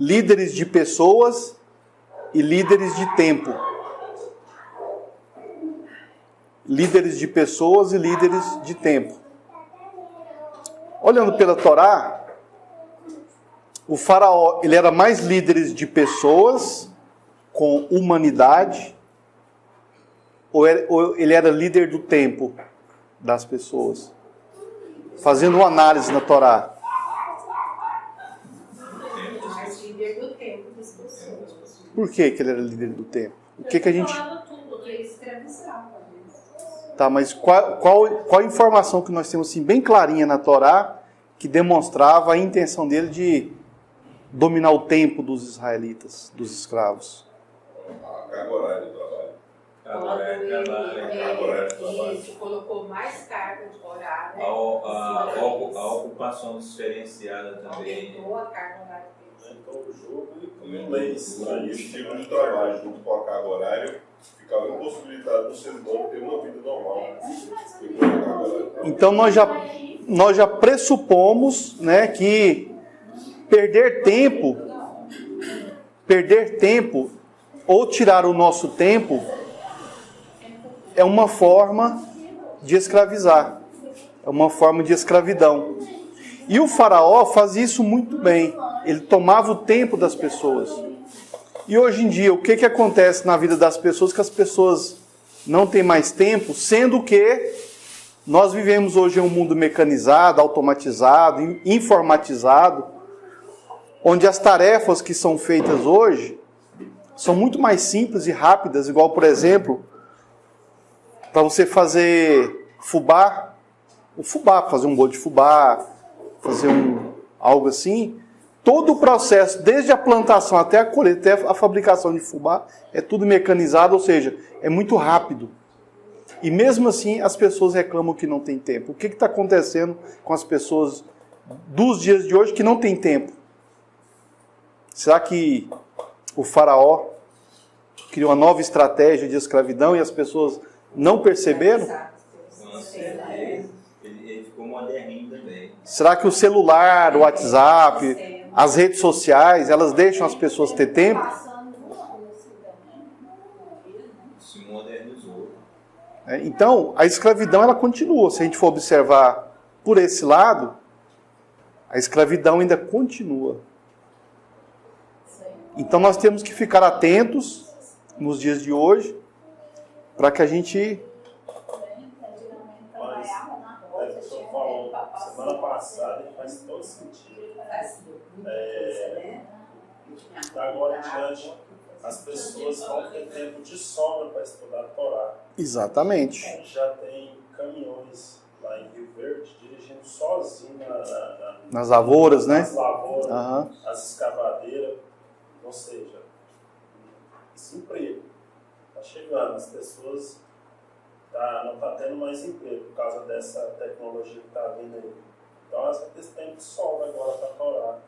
líderes de pessoas e líderes de tempo. Líderes de pessoas e líderes de tempo. Olhando pela Torá, o faraó, ele era mais líderes de pessoas com humanidade, ou ele era líder do tempo das pessoas? Fazendo uma análise na Torá. Líder do tempo das pessoas. Por que ele era líder do tempo? O que a gente... Porque ele escravizava. Tá, mas qual a informação que nós temos assim, bem clarinha na Torá que demonstrava a intenção dele de dominar o tempo dos israelitas, dos escravos? A carga horária do trabalho. Ele colocou mais carga de horário. A ocupação diferenciada também. Aumentou a carga horária dele. Então o jogo e o estilo de trabalho junto com a carga horária ficava impossibilitado do ser humano ter uma vida normal. Então nós já pressupomos, né, que perder tempo ou tirar o nosso tempo é uma forma de escravizar, é uma forma de escravidão. E o faraó fazia isso muito bem, ele tomava o tempo das pessoas. E hoje em dia, o que acontece na vida das pessoas? Que as pessoas não têm mais tempo, sendo que nós vivemos hoje em um mundo mecanizado, automatizado, informatizado, onde as tarefas que são feitas hoje são muito mais simples e rápidas, igual, por exemplo, para você fazer fubá, fazer um bolo de fubá, fazer algo assim, todo o processo, desde a plantação até a colheita, até a fabricação de fubá, é tudo mecanizado, ou seja, é muito rápido. E mesmo assim, as pessoas reclamam que não tem tempo. O que está acontecendo com as pessoas dos dias de hoje que não tem tempo? Será que o faraó criou uma nova estratégia de escravidão e as pessoas não perceberam? Ele ficou moderninho também. Será que o celular, o WhatsApp, as redes sociais, elas deixam as pessoas ter tempo? Se modernizou. Então, a escravidão ela continua. Se a gente for observar por esse lado, a escravidão ainda continua. Então nós temos que ficar atentos nos dias de hoje para que a gente... Mas, o senhor falou semana passada e faz todo sentido. Da agora em diante, as pessoas vão ter tempo de sobra para estudar a Torá. Exatamente. Já tem caminhões lá em Rio Verde dirigindo sozinho nas lavouras, né? Nas lavouras, Uhum. as escavadeiras. Ou seja, esse emprego está chegando, as pessoas não estão tendo mais emprego por causa dessa tecnologia que está vindo aí. Então, esse tempo sobra agora para Torá.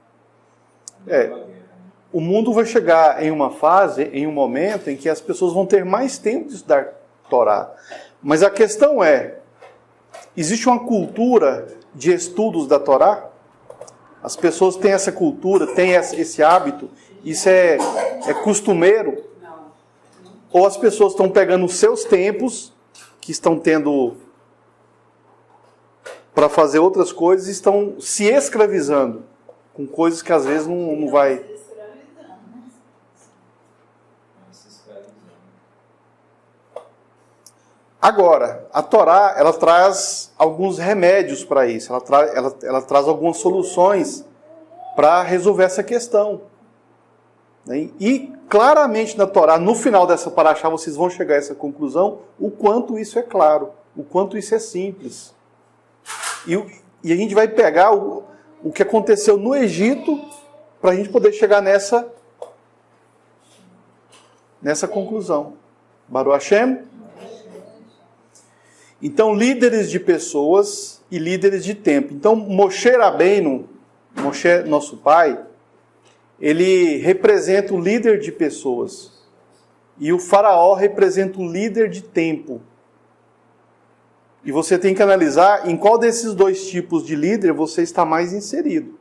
O mundo vai chegar em uma fase, em um momento, em que as pessoas vão ter mais tempo de estudar Torá. Mas a questão é, existe uma cultura de estudos da Torá? As pessoas têm essa cultura, têm esse hábito? Isso é costumeiro? Ou as pessoas estão pegando os seus tempos, que estão tendo para fazer outras coisas, e estão se escravizando com coisas que às vezes não vai... Agora, a Torá, ela traz alguns remédios para isso, ela traz algumas soluções para resolver essa questão. E claramente na Torá, no final dessa paraxá, vocês vão chegar a essa conclusão, o quanto isso é claro, o quanto isso é simples. E a gente vai pegar o que aconteceu no Egito para a gente poder chegar nessa conclusão. Baruch Hashem? Então, líderes de pessoas e líderes de tempo. Então, Moshe Rabbeinu, Moshe, nosso pai, ele representa o líder de pessoas. E o faraó representa o líder de tempo. E você tem que analisar em qual desses dois tipos de líder você está mais inserido.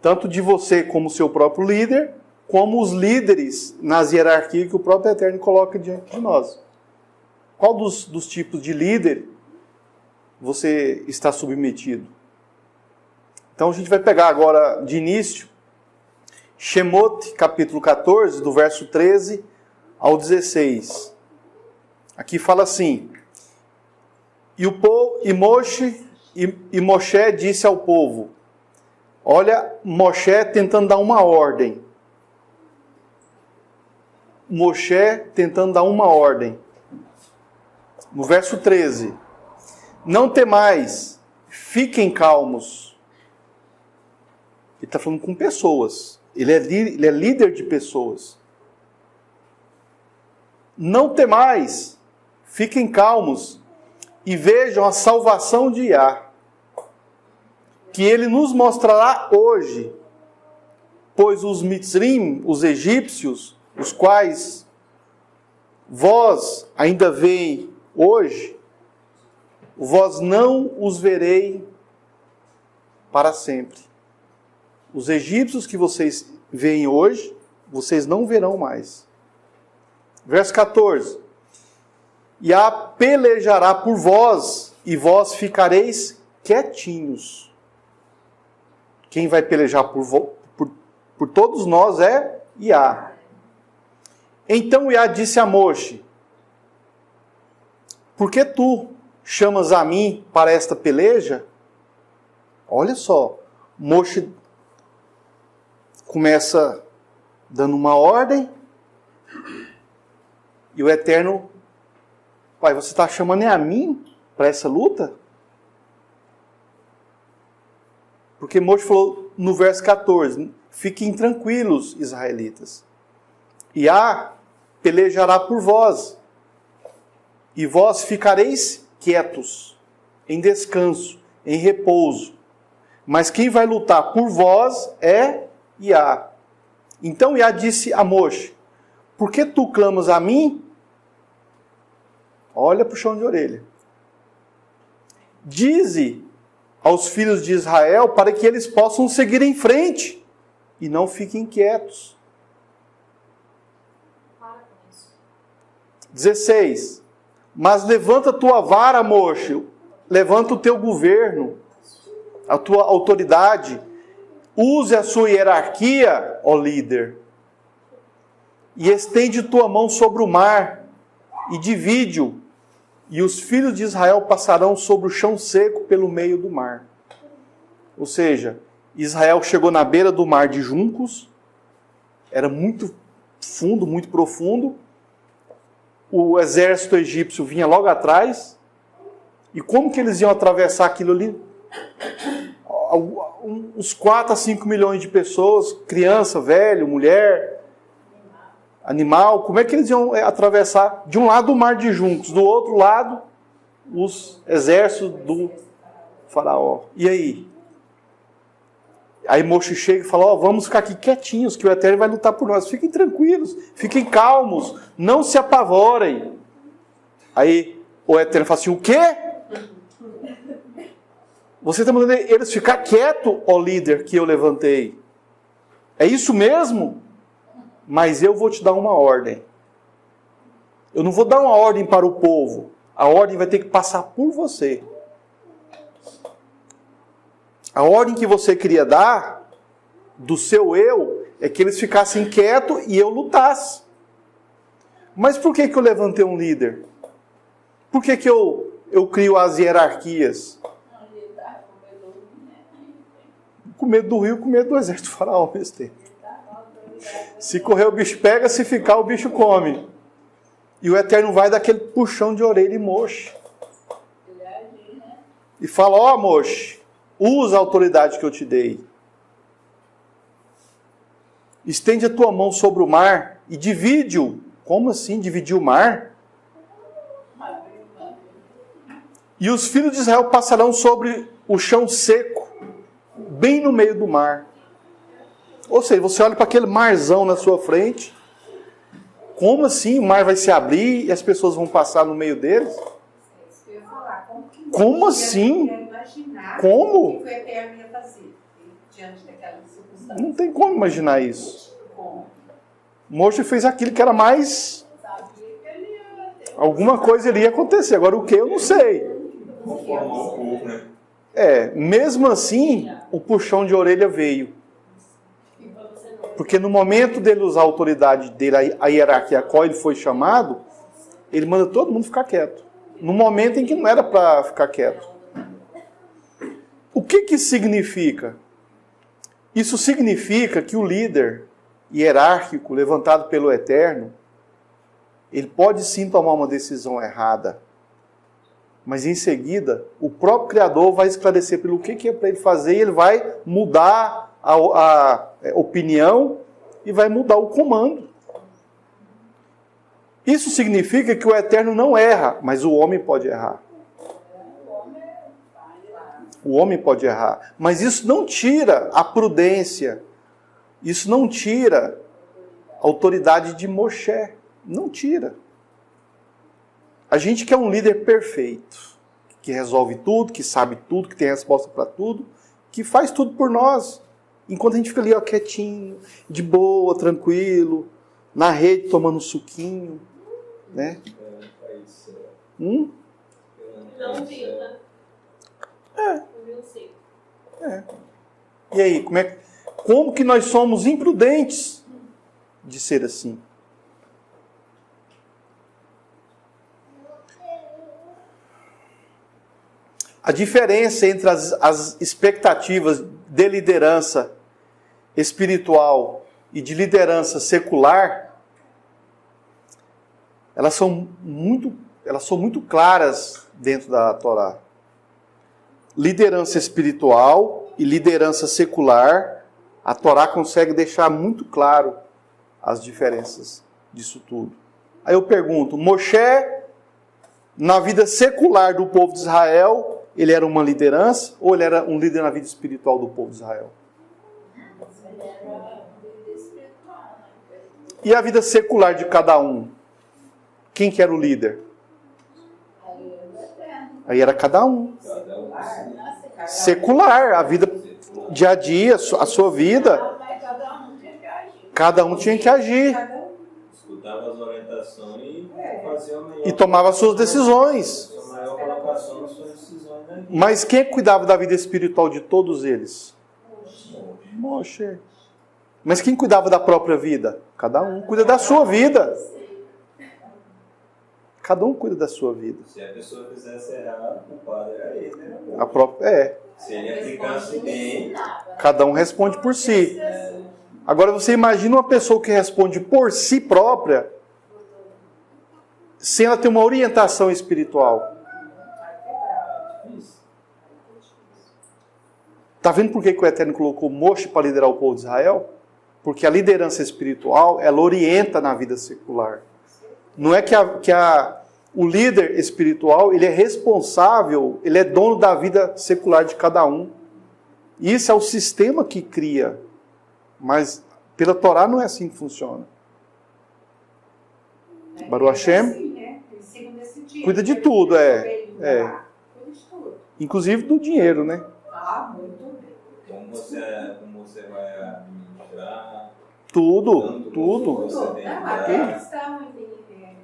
Tanto de você como seu próprio líder, como os líderes nas hierarquias que o próprio Eterno coloca diante de nós. Qual dos tipos de líder você está submetido? Então a gente vai pegar agora de início Shemot, capítulo 14, do verso 13 ao 16. Aqui fala assim: E Moshe disse ao povo, olha, Moshe tentando dar uma ordem. Moshe tentando dar uma ordem. No verso 13: Não temais, fiquem calmos. Ele está falando com pessoas. Ele é líder de pessoas. Não temais, fiquem calmos e vejam a salvação de Yah, que ele nos mostrará hoje. Pois os Mitzrim, os egípcios, os quais vós ainda veem hoje, vós não os verei para sempre. Os egípcios que vocês veem hoje, vocês não verão mais. Verso 14. Yah pelejará por vós, e vós ficareis quietinhos. Quem vai pelejar por todos nós é Yah. Então Yah disse a Moshe: Por que tu chamas a mim para esta peleja? Olha só, Moshe começa dando uma ordem, e o Eterno: Pai, você está chamando a mim para essa luta? Porque Moshe falou no verso 14, fiquem tranquilos, israelitas. Yah pelejará por vós, e vós ficareis quietos, em descanso, em repouso. Mas quem vai lutar por vós é Yah. Então Yah disse a Moshe: Por que tu clamas a mim? Olha para o chão de orelha. Dize aos filhos de Israel para que eles possam seguir em frente e não fiquem quietos. 16. Mas levanta a tua vara, Moshe, levanta o teu governo, a tua autoridade, use a sua hierarquia, ó líder, e estende tua mão sobre o mar e divide-o, e os filhos de Israel passarão sobre o chão seco pelo meio do mar. Ou seja, Israel chegou na beira do mar de juncos, era muito fundo, muito profundo, o exército egípcio vinha logo atrás, e como que eles iam atravessar aquilo ali? Uns 4 a 5 milhões de pessoas, criança, velho, mulher, animal, como é que eles iam atravessar? De um lado o mar de juncos, do outro lado os exércitos do faraó. E aí? Aí Moshe chega e fala: vamos ficar aqui quietinhos, que o Eterno vai lutar por nós. Fiquem tranquilos, fiquem calmos, não se apavorem. Aí o Eterno fala assim: o quê? Você está mandando eles ficar quietos, ó líder que eu levantei. É isso mesmo? Mas eu vou te dar uma ordem. Eu não vou dar uma ordem para o povo. A ordem vai ter que passar por você. A ordem que você queria dar do seu eu é que eles ficassem quietos e eu lutasse. Mas por que eu levantei um líder? Por que eu crio as hierarquias? Com medo do rio, com medo do exército faraó ao mesmo tempo. Se correr o bicho pega, se ficar o bicho come. E o Eterno vai dar aquele puxão de orelha em Moshe. E fala: Moshe, usa a autoridade que eu te dei. Estende a tua mão sobre o mar e divide-o. Como assim dividir o mar? E os filhos de Israel passarão sobre o chão seco, bem no meio do mar. Ou seja, você olha para aquele marzão na sua frente. Como assim o mar vai se abrir e as pessoas vão passar no meio deles? Como assim? Como? O que o Eterno ia fazer diante daquela circunstância? Não tem como imaginar isso. Moshe fez aquilo que era mais... Alguma coisa iria acontecer. Agora o que eu não sei. Mesmo assim, o puxão de orelha veio. Porque no momento dele usar a autoridade dele, a hierarquia a qual ele foi chamado, ele manda todo mundo ficar quieto. No momento em que não era para ficar quieto. O que isso significa? Isso significa que o líder hierárquico levantado pelo Eterno, ele pode sim tomar uma decisão errada. Mas em seguida, o próprio Criador vai esclarecer pelo que é para ele fazer e ele vai mudar a opinião e vai mudar o comando. Isso significa que o Eterno não erra, mas o homem pode errar. O homem pode errar. Mas isso não tira a prudência. Isso não tira a autoridade de Moshe. Não tira. A gente quer um líder perfeito, que resolve tudo, que sabe tudo, que tem resposta para tudo, que faz tudo por nós. Enquanto a gente fica ali, ó, quietinho, de boa, tranquilo, na rede, tomando um suquinho, né? Não viu, né? Não viu sim. E aí, como que nós somos imprudentes de ser assim? A diferença entre as expectativas de liderança espiritual e de liderança secular, elas são muito claras dentro da Torá. Liderança espiritual e liderança secular, a Torá consegue deixar muito claro as diferenças disso tudo. Aí eu pergunto, Moshe, na vida secular do povo de Israel, ele era uma liderança ou ele era um líder na vida espiritual do povo de Israel? E a vida secular de cada um? Quem que era o líder? Aí era cada um. Secular, a vida dia a dia, a sua vida. Cada um tinha que agir. Escutava as orientações e fazia a melhor. E tomava suas decisões. A maior colocação das suas decisões na vida. Mas quem cuidava da vida espiritual de todos eles? Moshe. Mas quem cuidava da própria vida? Cada um cuida da sua vida. Cada um cuida da sua vida. Se a pessoa fizesse errado, o padre era ele, né? A própria, Se ele aplicasse bem, cada um responde por si. Agora você imagina uma pessoa que responde por si própria, sem ela ter uma orientação espiritual. Está vendo por que o Eterno colocou Moshe para liderar o povo de Israel? Porque a liderança espiritual, ela orienta na vida secular. Não é que o líder espiritual, ele é responsável, ele é dono da vida secular de cada um. Isso é o sistema que cria. Mas pela Torá não é assim que funciona. Baruch Hashem cuida de tudo, inclusive do dinheiro, né? como você vai administrar, Tudo. você tem que A dar. questão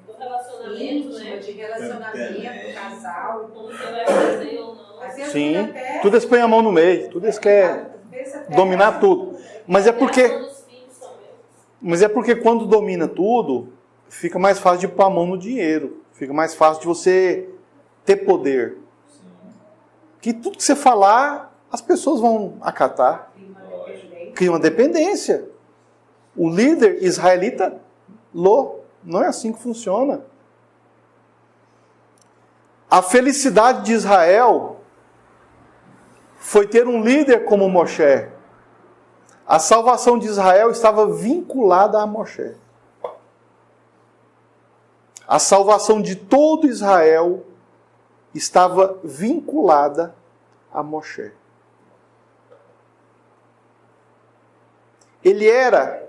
Do relacionamento, né? de relacionamento, casal. Como você vai fazer ou não. Às vezes Sim, até- tudo eles põem a mão no meio, tudo eles querem às vezes até- dominar tudo. Mas é A porque criação dos filhos também. quando domina tudo, fica mais fácil de pôr a mão no dinheiro. Fica mais fácil de você ter poder. Que tudo que você falar, as pessoas vão acatar. Cria uma dependência. O líder israelita, não é assim que funciona. A felicidade de Israel foi ter um líder como Moshe. A salvação de Israel estava vinculada a Moshe. A salvação de todo Israel estava vinculada a Moshe. Ele era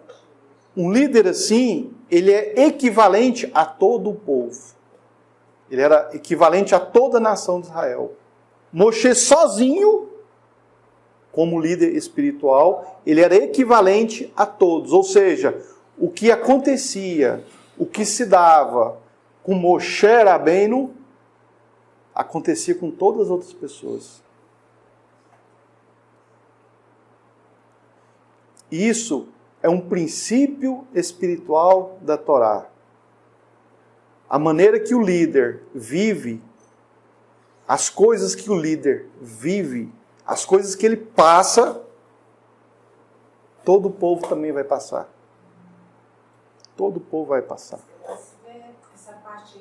um líder assim, ele é equivalente a todo o povo. Ele era equivalente a toda a nação de Israel. Moshe sozinho como líder espiritual, ele era equivalente a todos. Ou seja, o que acontecia, o que se dava com Moshe Rabbeinu, acontecia com todas as outras pessoas. Isso é um princípio espiritual da Torá. A maneira que o líder vive, as coisas que o líder vive, as coisas que ele passa, todo o povo também vai passar. Todo o povo vai passar. Essa parte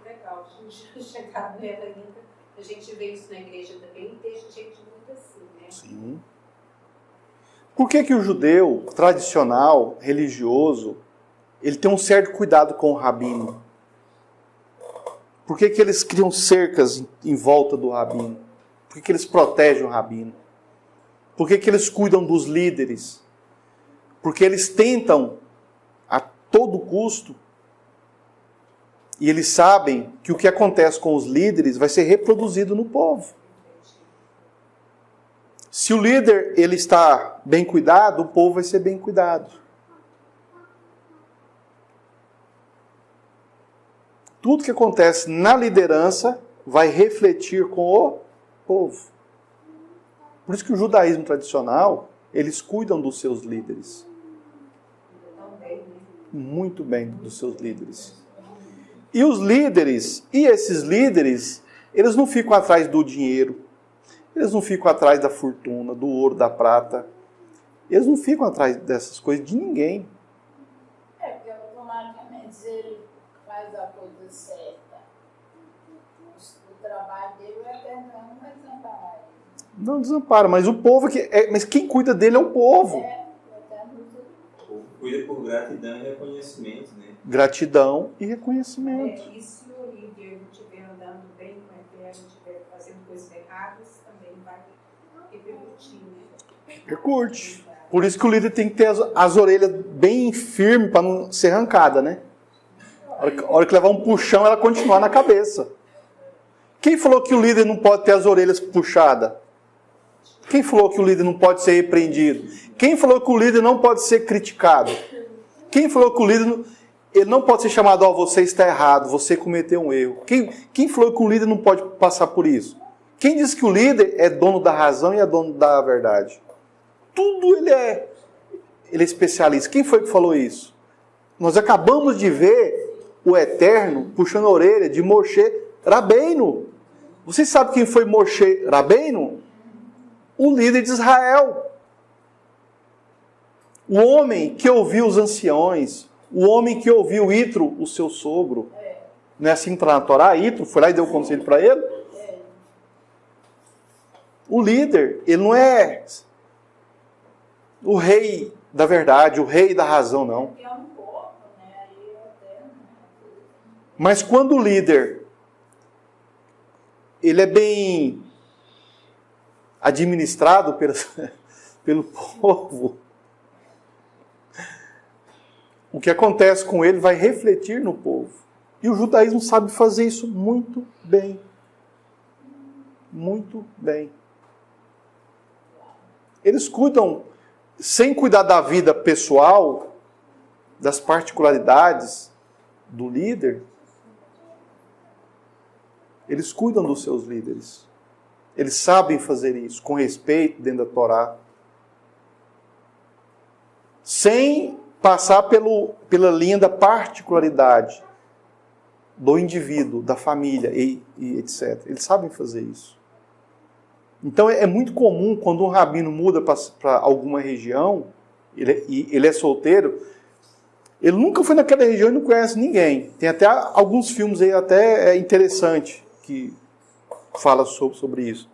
legal, a gente chegar nela ainda, a gente vê isso na igreja também, e tem gente muito assim, né? Sim. Por que o judeu tradicional, religioso, ele tem um certo cuidado com o rabino? Por que eles criam cercas em volta do rabino? Por que eles protegem o rabino? Por que eles cuidam dos líderes? Porque eles tentam, a todo custo, e eles sabem que o que acontece com os líderes vai ser reproduzido no povo. Se o líder ele está bem cuidado, o povo vai ser bem cuidado. Tudo que acontece na liderança vai refletir com o povo. Por isso que o judaísmo tradicional, eles cuidam dos seus líderes. Muito bem dos seus líderes. E os líderes, e esses líderes, eles não ficam atrás do dinheiro. Eles não ficam atrás da fortuna, do ouro, da prata. Eles não ficam atrás dessas coisas de ninguém. É, porque automaticamente se ele faz a coisa certa, o trabalho dele até não vai desamparar ele. Não desampara, mas o povo mas quem cuida dele é o povo. O povo cuida por gratidão e reconhecimento, né? Gratidão e reconhecimento. E se o líder não estiver andando bem com a ideia, não estiver fazendo coisas erradas, também vai repercutir, né? Repercute. Por isso que o líder tem que ter as orelhas bem firmes para não ser arrancada, né? A hora que levar um puxão, ela continuar na cabeça. Quem falou que o líder não pode ter as orelhas puxadas? Quem falou que o líder não pode ser repreendido? Quem falou que o líder não pode ser criticado? Quem falou que o líder ele não pode ser chamado, você está errado, você cometeu um erro? Quem falou que o líder não pode passar por isso? Quem diz que o líder é dono da razão e é dono da verdade? Tudo ele é especialista. Quem foi que falou isso? Nós acabamos de ver o Eterno puxando a orelha de Moshe Rabbeinu. Vocês sabem quem foi Moshe Rabbeinu? O líder de Israel. O homem que ouviu os anciões, o homem que ouviu Itro, o seu sogro. Não é assim que está na Torá? Itro foi lá e deu o conselho para ele? O líder, ele não é o rei da verdade, o rei da razão, não. Mas quando o líder, ele é bem administrado pelo povo, o que acontece com ele vai refletir no povo. E o judaísmo sabe fazer isso muito bem. Muito bem. Eles cuidam, sem cuidar da vida pessoal, das particularidades do líder, eles cuidam dos seus líderes. Eles sabem fazer isso, com respeito dentro da Torá. Sem passar pela linha da particularidade do indivíduo, da família e etc. Eles sabem fazer isso. Então é muito comum quando um rabino muda para alguma região, ele é solteiro, ele nunca foi naquela região e não conhece ninguém. Tem até alguns filmes aí até interessante que fala sobre isso.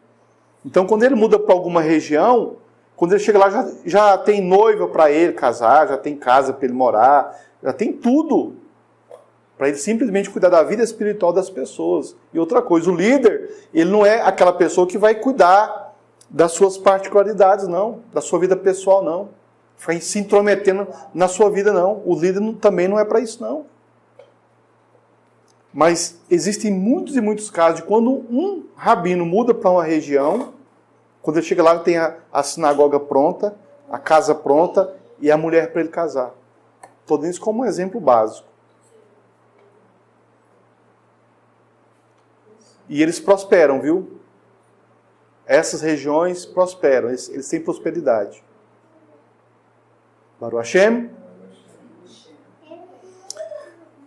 Então quando ele muda para alguma região, quando ele chega lá já tem noiva para ele casar, já tem casa para ele morar, já tem tudo para ele simplesmente cuidar da vida espiritual das pessoas. E outra coisa, o líder, ele não é aquela pessoa que vai cuidar das suas particularidades, não, da sua vida pessoal, não. Vai se intrometendo na sua vida, não. O líder também não é para isso, não. Mas existem muitos e muitos casos de quando um rabino muda para uma região, Quando ele chega lá, ele tem a sinagoga pronta, a casa pronta e a mulher para ele casar. Estou dando isso como um exemplo básico. E eles prosperam, viu? Essas regiões prosperam, eles têm prosperidade. Baruch Hashem.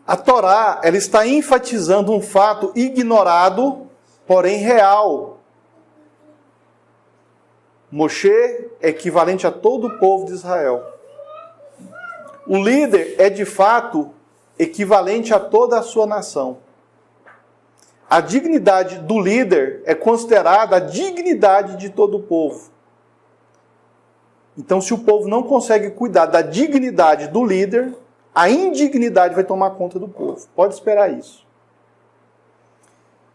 A Torá, ela está enfatizando um fato ignorado, porém real. Moshe é equivalente a todo o povo de Israel. O líder é, de fato, equivalente a toda a sua nação. A dignidade do líder é considerada a dignidade de todo o povo. Então, se o povo não consegue cuidar da dignidade do líder, a indignidade vai tomar conta do povo. Pode esperar isso.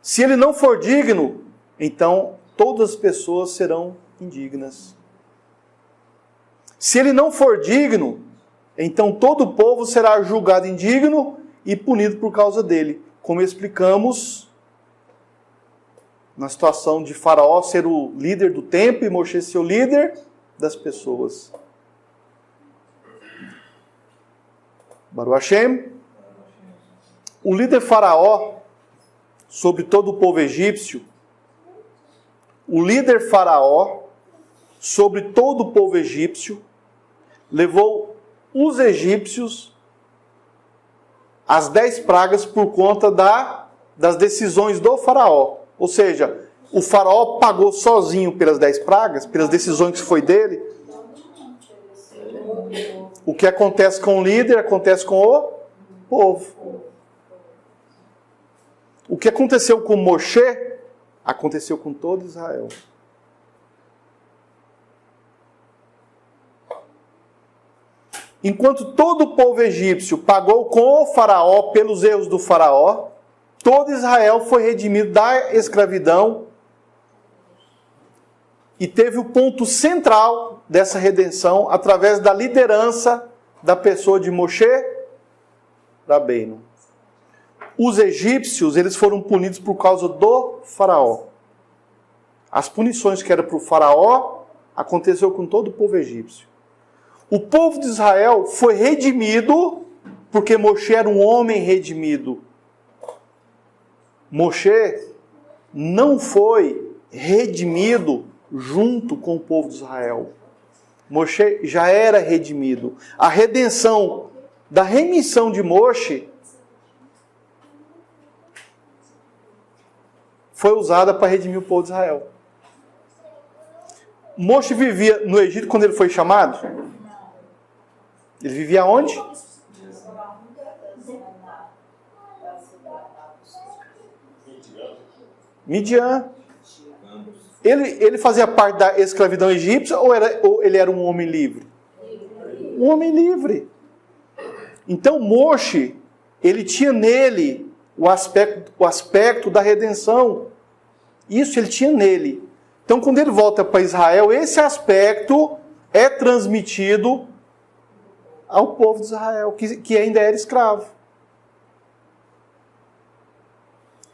Se ele não for digno, então todas as pessoas serão indignas. Se ele não for digno, então todo o povo será julgado indigno e punido por causa dele. Como explicamos na situação de Faraó ser o líder do templo e Moshe ser o líder das pessoas. Baruch Hashem. O líder Faraó sobre todo o povo egípcio, o líder Faraó sobre todo o povo egípcio levou os egípcios às 10 pragas por conta das decisões do Faraó. Ou seja, o Faraó pagou sozinho pelas 10 pragas, pelas decisões que foi dele. O que acontece com o líder, acontece com o povo. O que aconteceu com Moshe, aconteceu com todo Israel. Enquanto todo o povo egípcio pagou com o Faraó pelos erros do Faraó, todo Israel foi redimido da escravidão e teve o ponto central dessa redenção através da liderança da pessoa de Moshe Rabbeinu. Os egípcios, eles foram punidos por causa do Faraó. As punições que eram para o Faraó, aconteceu com todo o povo egípcio. O povo de Israel foi redimido porque Moshe era um homem redimido. Moshe não foi redimido junto com o povo de Israel. Moshe já era redimido. A redenção da remissão de Moshe foi usada para redimir o povo de Israel. Moshe vivia no Egito quando ele foi chamado? Ele vivia onde? Midian. Ele fazia parte da escravidão egípcia ou ele era um homem livre? Um homem livre. Então Moshe, ele tinha nele o aspecto da redenção. Isso ele tinha nele. Então quando ele volta para Israel, esse aspecto é transmitido ao povo de Israel, que ainda era escravo.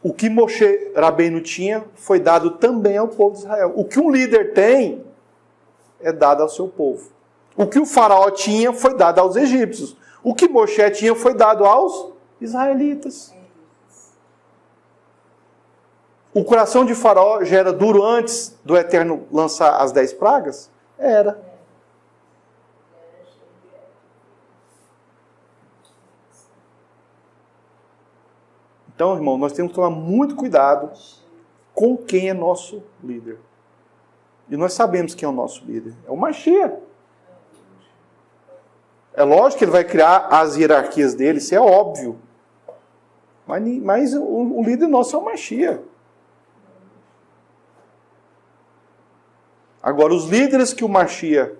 O que Moshe Rabbeinu tinha foi dado também ao povo de Israel. O que um líder tem é dado ao seu povo. O que o faraó tinha foi dado aos egípcios. O que Moshe tinha foi dado aos israelitas. O coração de faraó já era duro antes do Eterno lançar as 10 pragas? Era. Então, irmão, nós temos que tomar muito cuidado com quem é nosso líder. E nós sabemos quem é o nosso líder. É o Mashiach. É lógico que ele vai criar as hierarquias dele, isso é óbvio. Mas o líder nosso é o Mashiach. Agora, os líderes que o Mashiach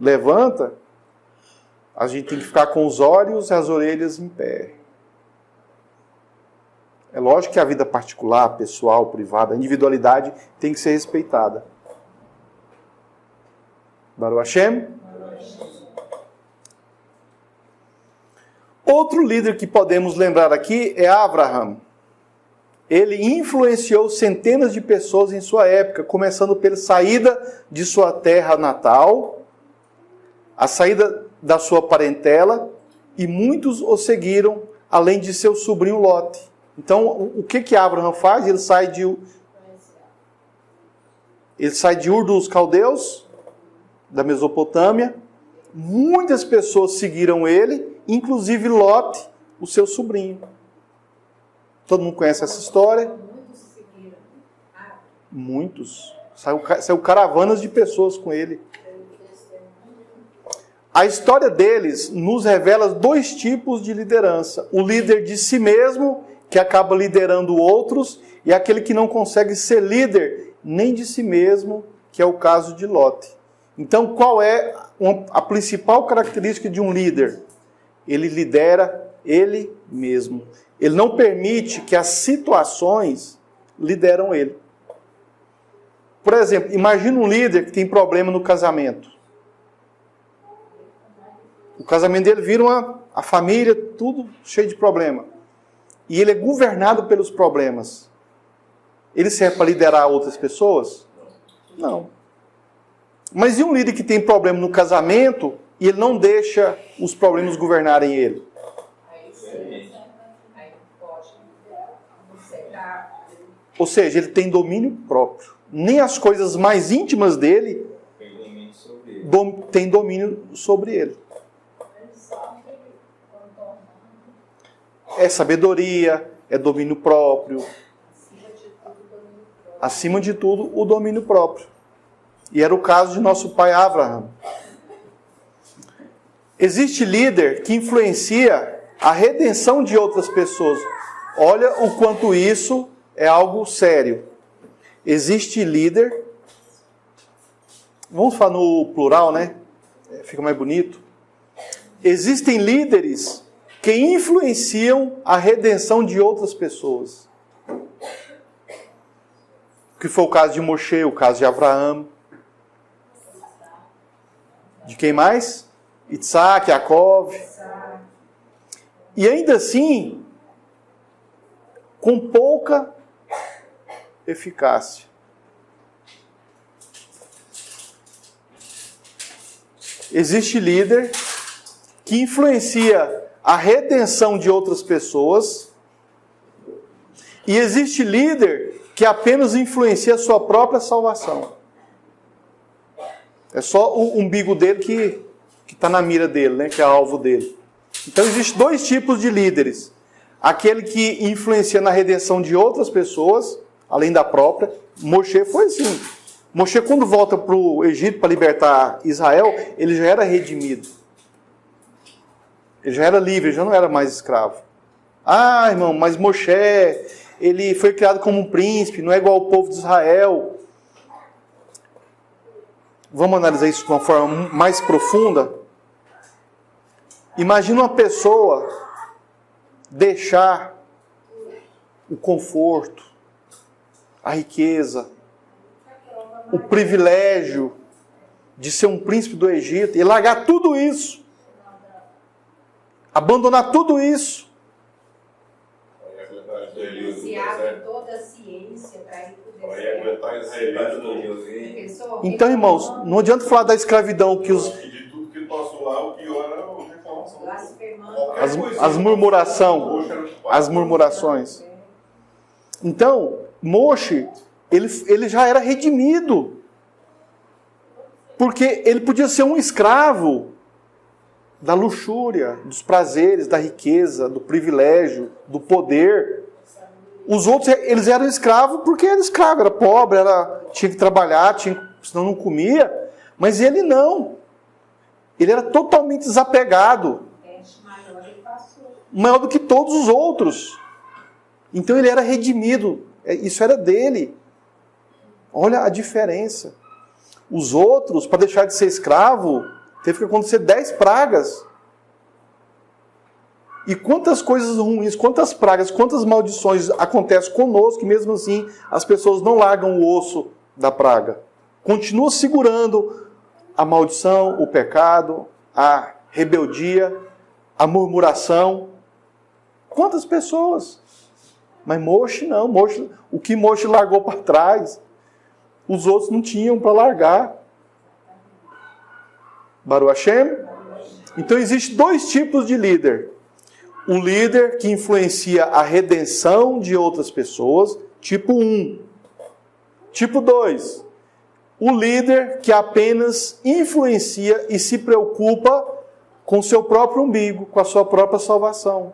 levanta, a gente tem que ficar com os olhos e as orelhas em pé. É lógico que a vida particular, pessoal, privada, a individualidade tem que ser respeitada. Baruch Hashem. Outro líder que podemos lembrar aqui é Abraham. ele influenciou centenas de pessoas em sua época, começando pela saída de sua terra natal, a saída da sua parentela, e muitos o seguiram, além de seu sobrinho Lote. Então, o que Abraão faz? Ele sai de Ur dos Caldeus, da Mesopotâmia. Muitas pessoas seguiram ele, inclusive Lote, o seu sobrinho. Todo mundo conhece essa história? Muitos seguiram. Muitos. Saiu caravanas de pessoas com ele. A história deles nos revela 2 tipos de liderança. O líder de si mesmo, que acaba liderando outros, e aquele que não consegue ser líder nem de si mesmo, que é o caso de Lote. Então, qual é a principal característica de um líder? Ele lidera ele mesmo. Ele não permite que as situações lideram ele. Por exemplo, imagina um líder que tem problema no casamento. O casamento dele vira a família, tudo cheio de problema. E ele é governado pelos problemas. Ele serve para liderar outras pessoas? Não. Mas e um líder que tem problema no casamento e ele não deixa os problemas governarem ele? Ou seja, ele tem domínio próprio. Nem as coisas mais íntimas dele têm domínio sobre ele. É sabedoria, é domínio próprio. Acima de tudo, o domínio próprio. E era o caso de nosso pai Abraão. Existe líder que influencia a redenção de outras pessoas. Olha o quanto isso é algo sério. Existe líder, vamos falar no plural, né? Fica mais bonito. Existem líderes que influenciam a redenção de outras pessoas. Que foi o caso de Moshe, o caso de Abraão. De quem mais? Isaac, Jacob. E ainda assim, com pouca eficácia. Existe líder que influencia a redenção de outras pessoas, e existe líder que apenas influencia a sua própria salvação. É só o umbigo dele que está na mira dele, né? Que é alvo dele. Então existem 2 tipos de líderes. Aquele que influencia na redenção de outras pessoas, além da própria. Moshe foi assim. Moshe, quando volta para o Egito para libertar Israel, ele já era redimido. Ele já era livre, ele já não era mais escravo. Ah, irmão, mas Moshe, ele foi criado como um príncipe, não é igual ao povo de Israel. Vamos analisar isso de uma forma mais profunda? Imagina uma pessoa deixar o conforto, a riqueza, o privilégio de ser um príncipe do Egito e largar tudo isso, abandonar tudo isso. Se abre toda a ciência para ir para o deserto. Então, irmãos, não adianta falar da escravidão que os... De tudo que passou lá, o pior era a reclamação. As murmurações. Então, Moshe, ele já era redimido. Porque ele podia ser um escravo da luxúria, dos prazeres, da riqueza, do privilégio, do poder. Os outros, eles eram escravos porque era escravo, era pobre, tinha que trabalhar, senão não comia. Mas ele não. Ele era totalmente desapegado. Maior do que todos os outros. Então ele era redimido. Isso era dele. Olha a diferença. Os outros, para deixar de ser escravo, teve que acontecer 10 pragas. E quantas coisas ruins, quantas pragas, quantas maldições acontecem conosco, e mesmo assim as pessoas não largam o osso da praga. Continuam segurando a maldição, o pecado, a rebeldia, a murmuração. Quantas pessoas? Mas Moshe não. O que Moshe largou para trás, os outros não tinham para largar. Baruch Hashem? Então existem dois tipos de líder. O líder que influencia a redenção de outras pessoas, tipo 1. Tipo 2. O líder que apenas influencia e se preocupa com seu próprio umbigo, com a sua própria salvação.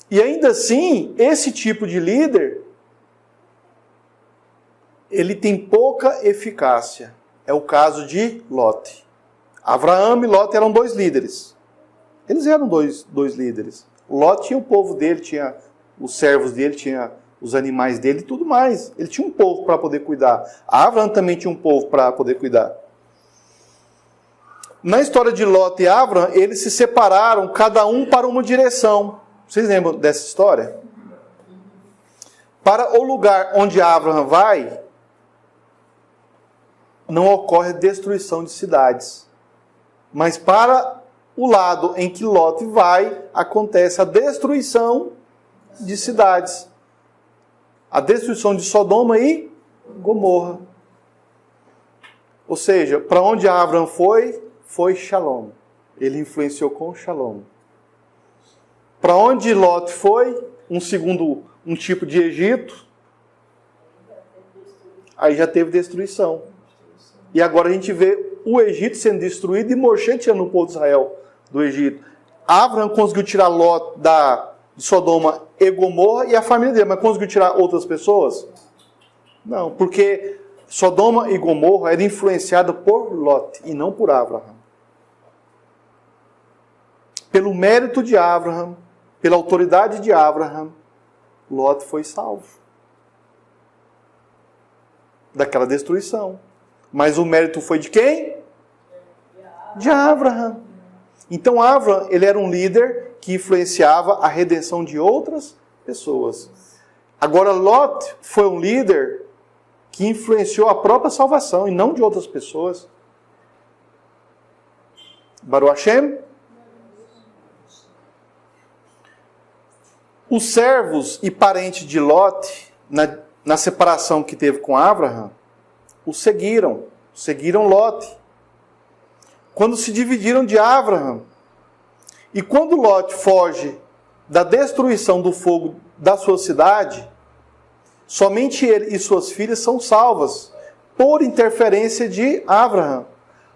E ainda assim, esse tipo de líder, ele tem pouca eficácia. É o caso de Lot. Abraão e Lot eram dois líderes. Eles eram dois líderes. Lot tinha o povo dele, tinha os servos dele, tinha os animais dele e tudo mais. Ele tinha um povo para poder cuidar. Abraão também tinha um povo para poder cuidar. Na história de Lot e Abraão, eles se separaram, cada um para uma direção. Vocês lembram dessa história? Para o lugar onde Abraão vai, não ocorre destruição de cidades. Mas para o lado em que Lot vai, acontece a destruição de cidades. A destruição de Sodoma e Gomorra. Ou seja, para onde Abraão foi Shalom. Ele influenciou com Shalom. Para onde Lot foi, um tipo de Egito, aí já teve destruição. E agora a gente vê o Egito sendo destruído e Moshe tirando o povo de Israel do Egito. Abraão conseguiu tirar Lot de Sodoma e Gomorra e a família dele, mas conseguiu tirar outras pessoas? Não, porque Sodoma e Gomorra eram influenciadas por Lot e não por Abraão. Pelo mérito de Abraão, pela autoridade de Abraão, Lot foi salvo daquela destruição. Mas o mérito foi de quem? De Abraão. Então Abraão, ele era um líder que influenciava a redenção de outras pessoas. Agora Lot foi um líder que influenciou a própria salvação e não de outras pessoas. Baruch Hashem? Os servos e parentes de Lot, na separação que teve com Abraão, o seguiram Lot. Quando se dividiram de Abraão, e quando Lot foge da destruição do fogo da sua cidade, somente ele e suas filhas são salvas, por interferência de Abraão.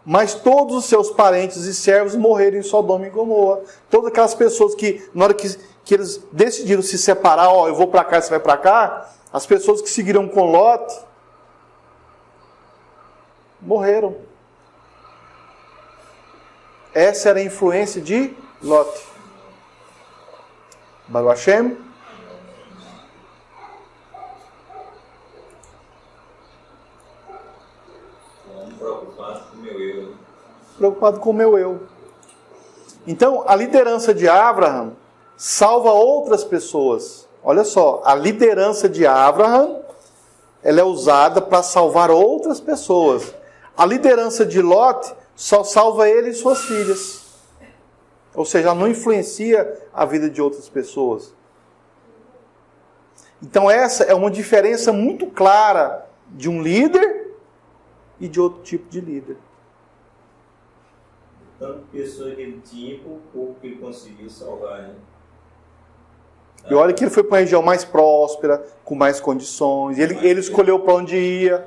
Mas todos os seus parentes e servos morreram em Sodoma e Gomorra. Todas aquelas pessoas que, na hora que eles decidiram se separar, eu vou para cá, você vai para cá, as pessoas que seguiram com Lot, morreram. Essa era a influência de Lot. Baruch Hashem. Preocupado com o meu eu. Então, a liderança de Abraão salva outras pessoas. Olha só, a liderança de Abraão, ela é usada para salvar outras pessoas. A liderança de Lot só salva ele e suas filhas. Ou seja, ela não influencia a vida de outras pessoas. Então essa é uma diferença muito clara de um líder e de outro tipo de líder. Tanto pessoa que ele tinha, por pouco que ele conseguiu salvar, né? E olha que ele foi para uma região mais próspera, com mais condições. Ele escolheu para onde ia.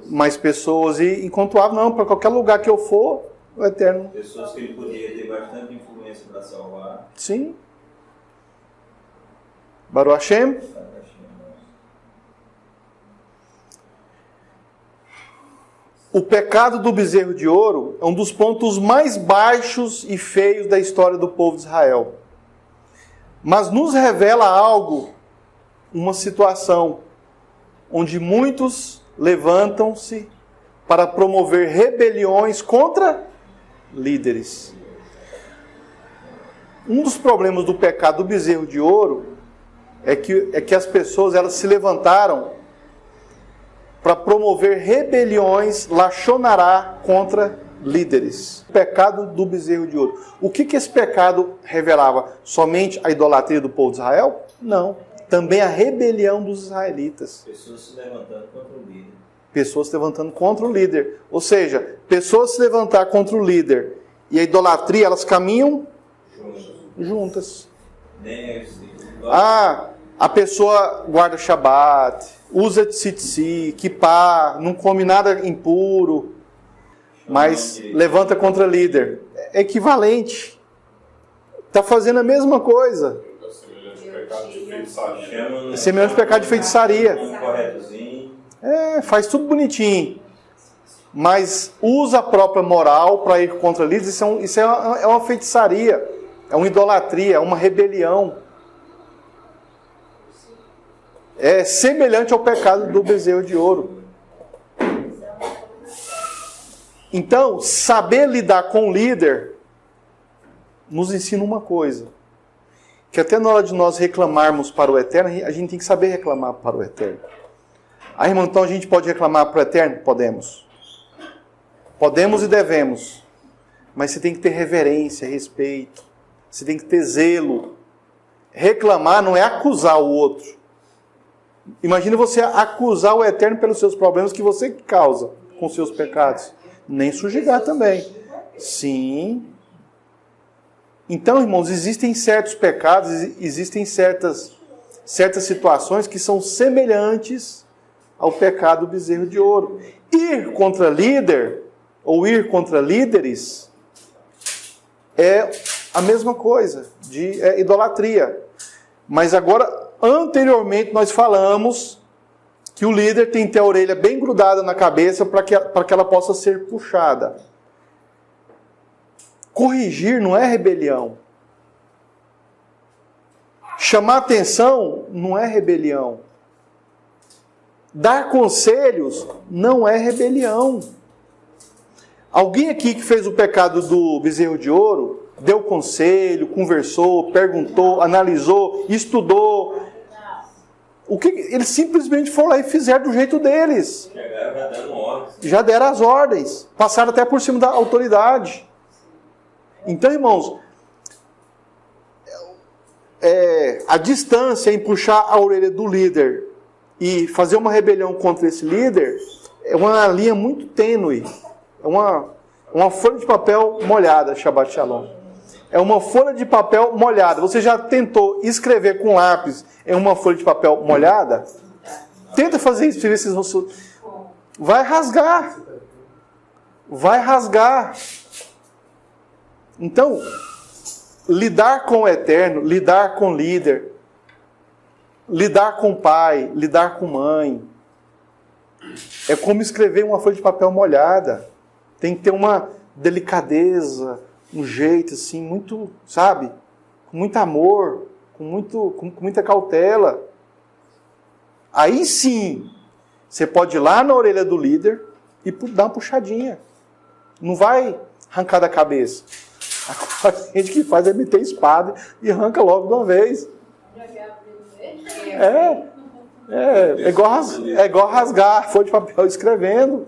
Mais pessoas. E enquanto não, para qualquer lugar que eu for, o Eterno. Pessoas que ele poderia ter bastante influência para salvar. Sim. Baruch Hashem. O pecado do bezerro de ouro é um dos pontos mais baixos e feios da história do povo de Israel. Mas nos revela algo, uma situação, onde muitos levantam-se para promover rebeliões contra líderes. Um dos problemas do pecado do bezerro de ouro é que as pessoas elas se levantaram para promover rebeliões, lachonará, contra líderes. O pecado do bezerro de ouro. O que esse pecado revelava? Somente a idolatria do povo de Israel? Não. Também a rebelião dos israelitas. Pessoas se levantando contra o líder. Pessoas se levantando contra o líder. Ou seja, pessoas se levantar contra o líder e a idolatria, elas caminham juntas. A pessoa guarda Shabat, usa tzitzi, kippah, não come nada impuro, mas levanta contra o líder. É equivalente. Está fazendo a mesma coisa. Semelhante ao pecado de feitiçaria. Faz tudo bonitinho. Mas usa a própria moral para ir contra líderes. Isso é uma feitiçaria. É uma idolatria, é uma rebelião. É semelhante ao pecado do bezerro de ouro. Então, saber lidar com o líder nos ensina uma coisa. Que até na hora de nós reclamarmos para o Eterno, a gente tem que saber reclamar para o Eterno. Irmão, então a gente pode reclamar para o Eterno? Podemos. Podemos e devemos. Mas você tem que ter reverência, respeito. Você tem que ter zelo. Reclamar não é acusar o outro. Imagina você acusar o Eterno pelos seus problemas que você causa com seus pecados. Nem sujegar também. Sim. Então, irmãos, existem certos pecados, existem certas situações que são semelhantes ao pecado do bezerro de ouro. Ir contra líder, ou ir contra líderes, é a mesma coisa, é idolatria. Mas agora, anteriormente, nós falamos que o líder tem que ter a orelha bem grudada na cabeça para que ela possa ser puxada. Corrigir não é rebelião. Chamar atenção não é rebelião. Dar conselhos não é rebelião. Alguém aqui que fez o pecado do bezerro de ouro, deu conselho, conversou, perguntou, analisou, estudou. Eles simplesmente foram lá e fizeram do jeito deles. Já deram as ordens. Passaram até por cima da autoridade. Então, irmãos, a distância em puxar a orelha do líder e fazer uma rebelião contra esse líder é uma linha muito tênue. É uma folha de papel molhada, Shabbat Shalom. É uma folha de papel molhada. Você já tentou escrever com lápis em uma folha de papel molhada? Tenta fazer isso, ver se vocês vão... Vai rasgar. Vai rasgar. Então, lidar com o Eterno, lidar com o líder, lidar com o pai, lidar com mãe, é como escrever uma folha de papel molhada. Tem que ter uma delicadeza, um jeito assim, muito, sabe? Com muito amor, com muita cautela. Aí sim, você pode ir lá na orelha do líder e dar uma puxadinha. Não vai arrancar da cabeça. A gente que faz é meter espada e arranca logo de uma vez. É igual rasgar folha de papel escrevendo.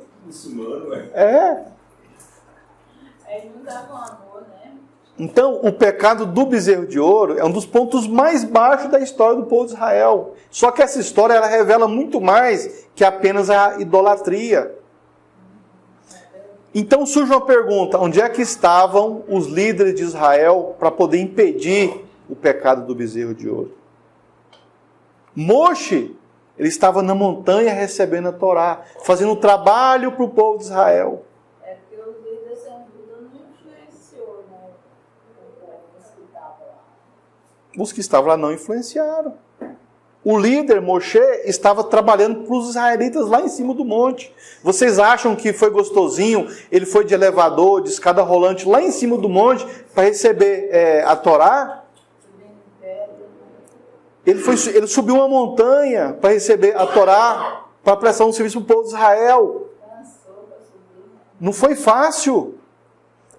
Aí não dá com amor, né? Então, o pecado do bezerro de ouro é um dos pontos mais baixos da história do povo de Israel. Só que essa história ela revela muito mais que apenas a idolatria. Então surge uma pergunta: onde é que estavam os líderes de Israel para poder impedir o pecado do bezerro de ouro? Moshe, ele estava na montanha recebendo a Torá, fazendo trabalho para o povo de Israel. É porque os líderes sem dúvida não influenciou, né? Os que estavam lá. Os que estavam lá não influenciaram. O líder, Moshe, estava trabalhando para os israelitas lá em cima do monte. Vocês acham que foi gostosinho? Ele foi de elevador, de escada rolante, lá em cima do monte, para receber a Torá? Ele subiu uma montanha para receber a Torá, para prestar um serviço para o povo de Israel. Não foi fácil.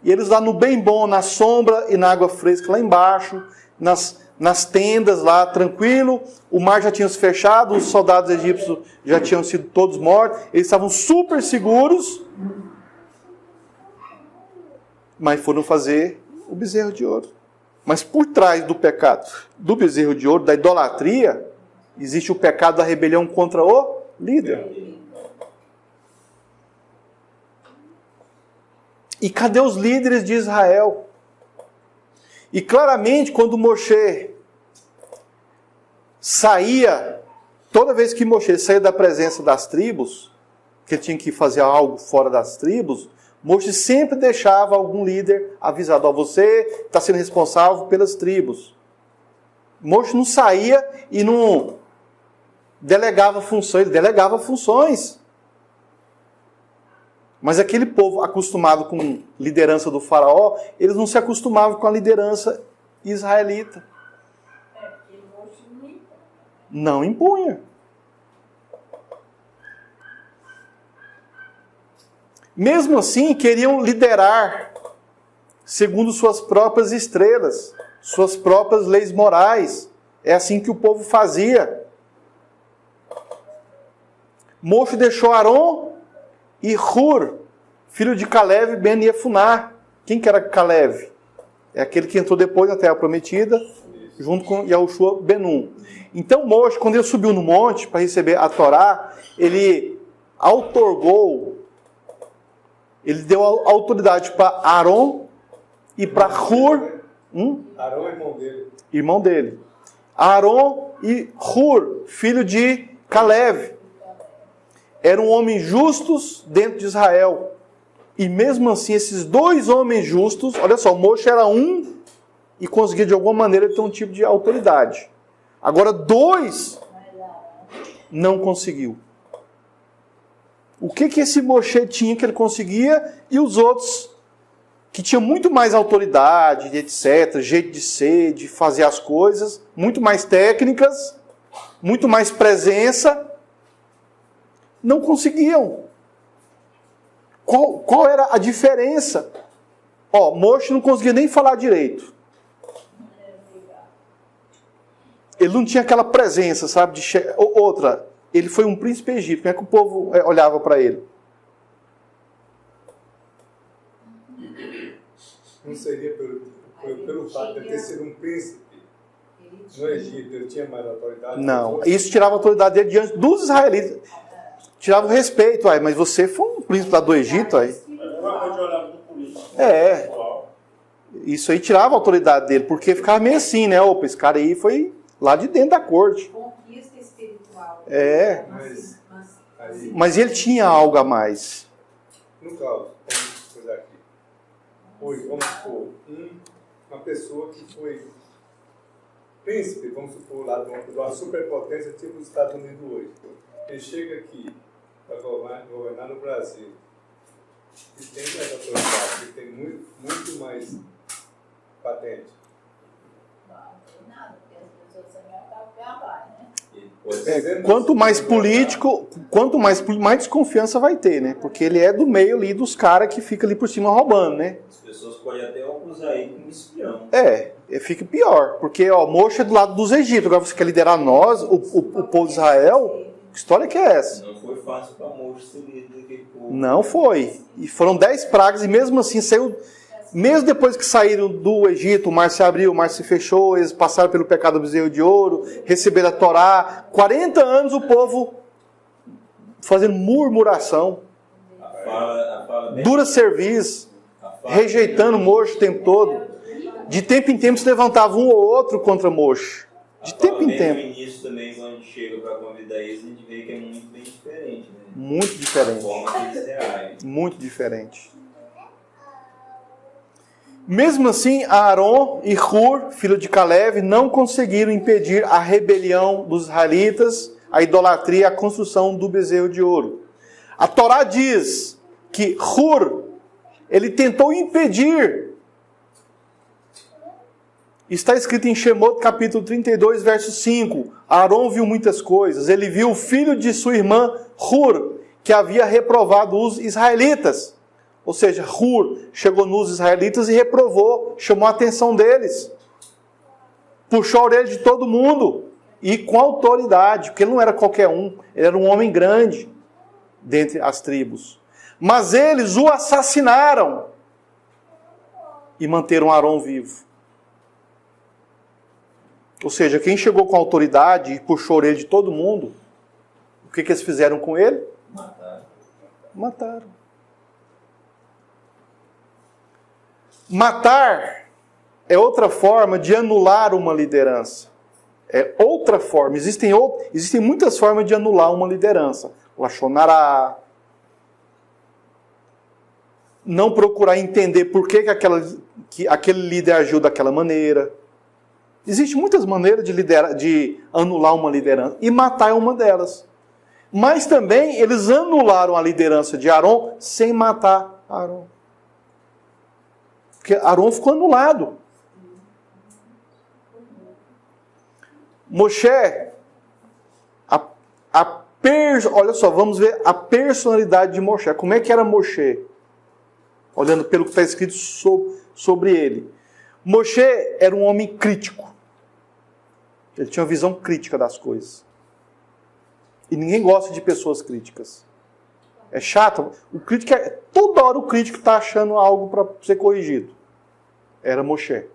E eles lá no bem bom, na sombra e na água fresca lá embaixo, nas tendas lá, tranquilo, o mar já tinha se fechado, os soldados egípcios já tinham sido todos mortos, eles estavam super seguros. Mas foram fazer o bezerro de ouro. Mas por trás do pecado do bezerro de ouro, da idolatria, existe o pecado da rebelião contra o líder. E cadê os líderes de Israel? E claramente, quando Moshe saía, toda vez que Moshe saía da presença das tribos, que ele tinha que fazer algo fora das tribos, Moshe sempre deixava algum líder avisado: ó, você está sendo responsável pelas tribos. Moshe não saía e não delegava funções, ele delegava funções. Mas aquele povo acostumado com liderança do faraó, eles não se acostumavam com a liderança israelita. Porque Moshe Não impunha. Mesmo assim, queriam liderar segundo suas próprias estrelas, suas próprias leis morais. É assim que o povo fazia. Moshe deixou Arão e Hur, filho de Caleb ben Yefuná. Quem que era Caleb? É aquele que entrou depois na Terra Prometida, junto com Yahushua ben-Nun. Então Moshe, quando ele subiu no monte para receber a Torá, ele deu autoridade para Arão e para Hur. Arão é irmão dele. Irmão dele. Arão e Hur, filho de Caleb. Eram homens justos dentro de Israel. E mesmo assim, esses dois homens justos, olha só, Moshe era um e conseguia de alguma maneira ter um tipo de autoridade. Agora, dois não conseguiu. O que esse Moshe tinha que ele conseguia e os outros que tinham muito mais autoridade, etc., jeito de ser, de fazer as coisas, muito mais técnicas, muito mais presença, não conseguiam. Qual era a diferença? Moshe não conseguia nem falar direito. Ele não tinha aquela presença, sabe? Outra, ele foi um príncipe egípcio. Como é que o povo olhava para ele? Não seria pelo fato de ele ter sido um príncipe no Egito, ele tinha mais autoridade? Não, isso tirava a autoridade dele diante dos israelitas. Tirava o respeito, mas você foi um príncipe lá do Egito. Isso aí tirava a autoridade dele, porque ficava meio assim, né? Opa, esse cara aí foi lá de dentro da corte. Conquista espiritual. Mas ele tinha algo a mais. No caso, vamos coisar aqui. Vamos supor, uma pessoa que foi príncipe, vamos supor, lá de uma superpotência tipo os Estados Unidos hoje. Ele chega aqui para governar no Brasil e tem mais autoridade, que tem muito mais patente. não tem nada, porque as pessoas também acabam lá, né? Quanto mais político, mais desconfiança vai ter, né? Porque ele é do meio ali dos caras que fica ali por cima roubando, né? As pessoas podem até acusar ele como espião. Fica pior. Porque, Moshe é do lado dos egípcios. Agora você quer liderar nós, o povo de Israel? Que história que é essa? Não foi fácil para Moshe ser líder daquele povo. Não foi. E foram 10 pragas e mesmo assim saiu... Mesmo depois que saíram do Egito, o mar se abriu, o mar se fechou, eles passaram pelo pecado do bezerro de ouro, receberam a Torá. 40 anos o povo fazendo murmuração, dura serviço, rejeitando Moshe o tempo todo. De tempo em tempo se levantava um ou outro contra Moshe. De tempo em tempo. No início também, quando a gente chega para convidar eles, a gente vê que é muito bem diferente, né? Muito diferente. A forma que eles reagem. Muito diferente. Mesmo assim, Arão e Hur, filho de Caleb, não conseguiram impedir a rebelião dos israelitas, a idolatria, a construção do bezerro de ouro. A Torá diz que Hur, ele tentou impedir. Está escrito em Shemot, capítulo 32, verso 5. Arão viu muitas coisas. Ele viu o filho de sua irmã Hur, que havia reprovado os israelitas. Ou seja, Hur chegou nos israelitas e reprovou, chamou a atenção deles. Puxou a orelha de todo mundo. E com autoridade, porque ele não era qualquer um. Ele era um homem grande dentre as tribos. Mas eles o assassinaram. e manteram Arão vivo. Ou seja, quem chegou com autoridade e puxou a orelha de todo mundo, o que eles fizeram com ele? Mataram. Matar é outra forma de anular uma liderança. É outra forma. Existem muitas formas de anular uma liderança. Lachonará. Não procurar entender por que aquele líder agiu daquela maneira. Existem muitas maneiras de anular uma liderança. E matar é uma delas. Mas também eles anularam a liderança de Arão sem matar Arão. Porque Arão ficou anulado. Moshe, olha só, vamos ver a personalidade de Moshe. Como é que era Moshe? Olhando pelo que está escrito sobre ele. Moshe era um homem crítico. Ele tinha uma visão crítica das coisas. E ninguém gosta de pessoas críticas. É chato. Toda hora o crítico está achando algo para ser corrigido. Era Moshe.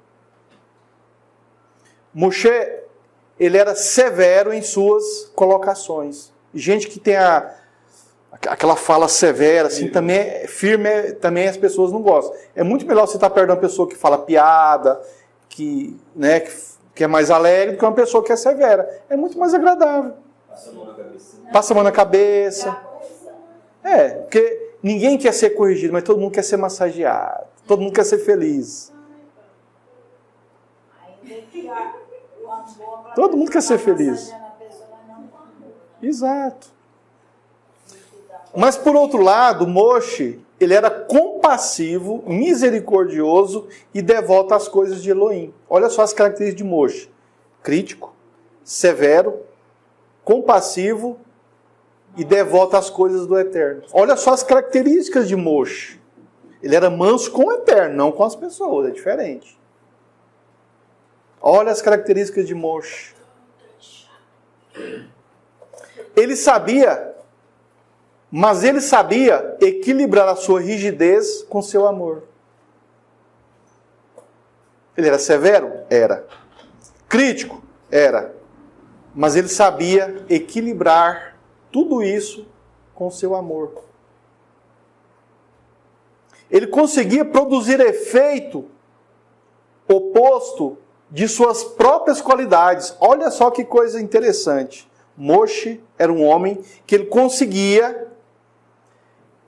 Moshe, ele era severo em suas colocações. Gente que tem aquela fala severa, assim, também é firme, também as pessoas não gostam. É muito melhor você estar perto de uma pessoa que fala piada, que é mais alegre, do que uma pessoa que é severa. É muito mais agradável. Passa a mão na cabeça. Porque ninguém quer ser corrigido, mas todo mundo quer ser massageado. Todo mundo quer ser feliz. Todo mundo quer ser feliz. Exato. Mas por outro lado, Moshe, ele era compassivo, misericordioso e devoto às coisas de Elohim. Olha só as características de Moshe. Crítico, severo, compassivo e devoto às coisas do Eterno. Olha só as características de Moshe. Ele era manso com o Eterno, não com as pessoas, é diferente. Olha as características de Moshe. Ele sabia equilibrar a sua rigidez com seu amor. Ele era severo? Era. Crítico? Era. Mas ele sabia equilibrar tudo isso com seu amor. Ele conseguia produzir efeito oposto de suas próprias qualidades. Olha só que coisa interessante. Moshe era um homem que ele conseguia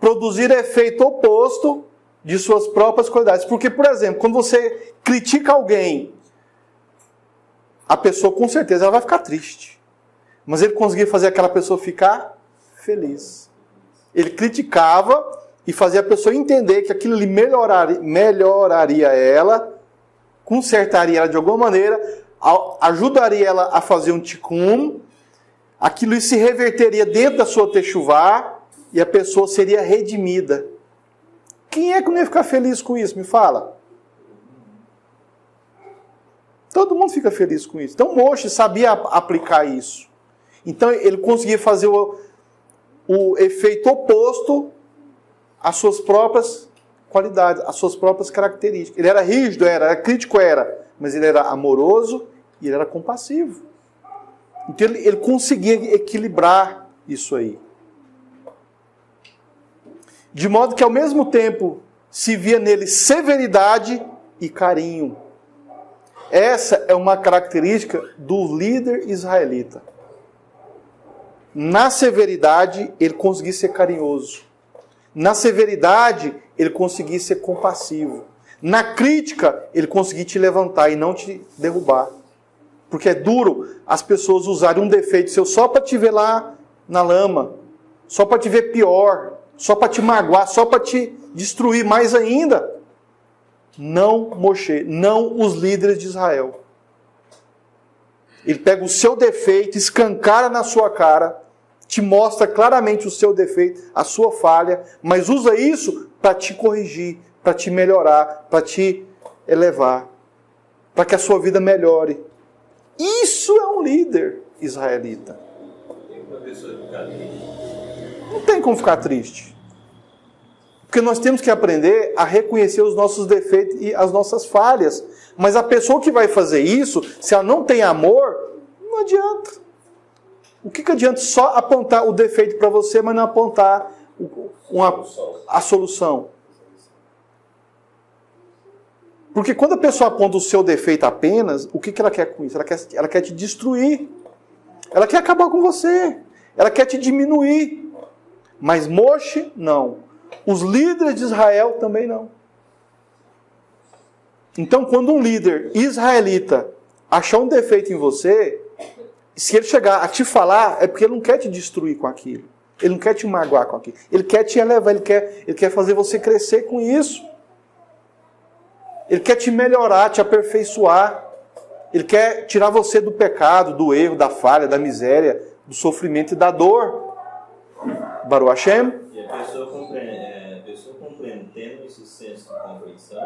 produzir efeito oposto de suas próprias qualidades. Porque, por exemplo, quando você critica alguém, a pessoa com certeza ela vai ficar triste. Mas ele conseguia fazer aquela pessoa ficar feliz. Ele criticava e fazia a pessoa entender que aquilo lhe melhoraria ela, consertaria ela de alguma maneira, ajudaria ela a fazer um tikkun, aquilo se reverteria dentro da sua techuvá e a pessoa seria redimida. Quem é que não ia ficar feliz com isso? Me fala. Todo mundo fica feliz com isso. Então Moshe sabia aplicar isso. Então ele conseguia fazer o efeito oposto às suas próprias qualidades, às suas próprias características. Ele era rígido, era crítico, mas ele era amoroso e ele era compassivo. Então ele conseguia equilibrar isso aí. De modo que ao mesmo tempo se via nele severidade e carinho. Essa é uma característica do líder israelita. Na severidade, ele conseguia ser carinhoso. Na severidade, ele conseguia ser compassivo. Na crítica, ele conseguia te levantar e não te derrubar. Porque é duro as pessoas usarem um defeito seu só para te ver lá na lama, só para te ver pior, só para te magoar, só para te destruir mais ainda. Não Moshe, não os líderes de Israel. Ele pega o seu defeito, escancara na sua cara, te mostra claramente o seu defeito, a sua falha, mas usa isso para te corrigir, para te melhorar, para te elevar, para que a sua vida melhore. Isso é um líder israelita. Não tem como ficar triste. Porque nós temos que aprender a reconhecer os nossos defeitos e as nossas falhas. Mas a pessoa que vai fazer isso, se ela não tem amor, não adianta. O que adianta só apontar o defeito para você, mas não apontar a solução? Porque quando a pessoa aponta o seu defeito apenas, o que ela quer com isso? Ela quer te destruir. Ela quer acabar com você. Ela quer te diminuir. Mas Moshe, não. Os líderes de Israel também não. Então, quando um líder israelita achar um defeito em você, se ele chegar a te falar, é porque ele não quer te destruir com aquilo. Ele não quer te magoar com aquilo. Ele quer te elevar, ele quer fazer você crescer com isso. Ele quer te melhorar, te aperfeiçoar. Ele quer tirar você do pecado, do erro, da falha, da miséria, do sofrimento e da dor. Baruch Hashem. E a pessoa compreendendo esse senso de compreensão,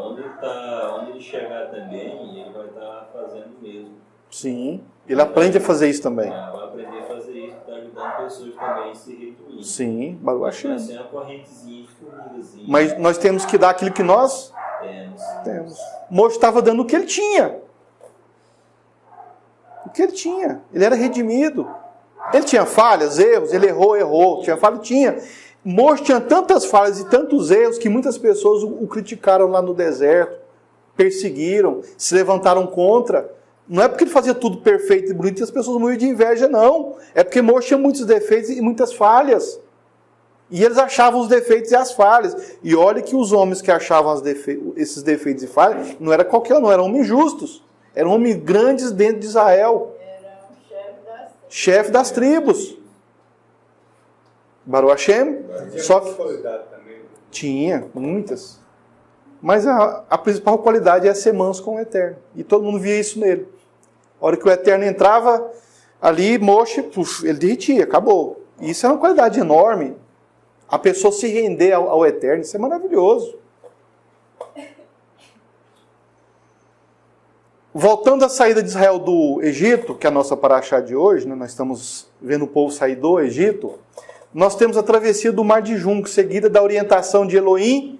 onde ele chegar também, ele vai estar fazendo o mesmo. Sim, ele aprende a fazer isso também. Vai aprender a fazer isso, está ajudando pessoas também a se reunir. Sim, Baruch Hashem. Vai ser uma correntezinha de formigazinha. Mas nós temos que dar aquilo que nós temos. Moshe estava dando o que ele tinha. O que ele tinha. Ele era redimido. Ele tinha falhas, erros, ele errou. Tinha falha, tinha. Moshe tinha tantas falhas e tantos erros que muitas pessoas o criticaram lá no deserto, perseguiram, se levantaram contra. Não é porque ele fazia tudo perfeito e bonito e as pessoas morriam de inveja, não. É porque Moshe tinha muitos defeitos e muitas falhas. E eles achavam os defeitos e as falhas. E olha que os homens que achavam esses defeitos e falhas não era qualquer um, não, eram homens justos. Eram homens grandes dentro de Israel. Chefe das tribos. Baruch Hashem. Só que tinha muitas. Mas a principal qualidade é ser manso com o Eterno. E todo mundo via isso nele. A hora que o Eterno entrava ali, Moshe, ele derretia, acabou. E isso é uma qualidade enorme. A pessoa se render ao Eterno, isso é maravilhoso. Voltando à saída de Israel do Egito, que é a nossa paraxá de hoje, né, nós estamos vendo o povo sair do Egito, nós temos a travessia do Mar de Junco, seguida da orientação de Elohim,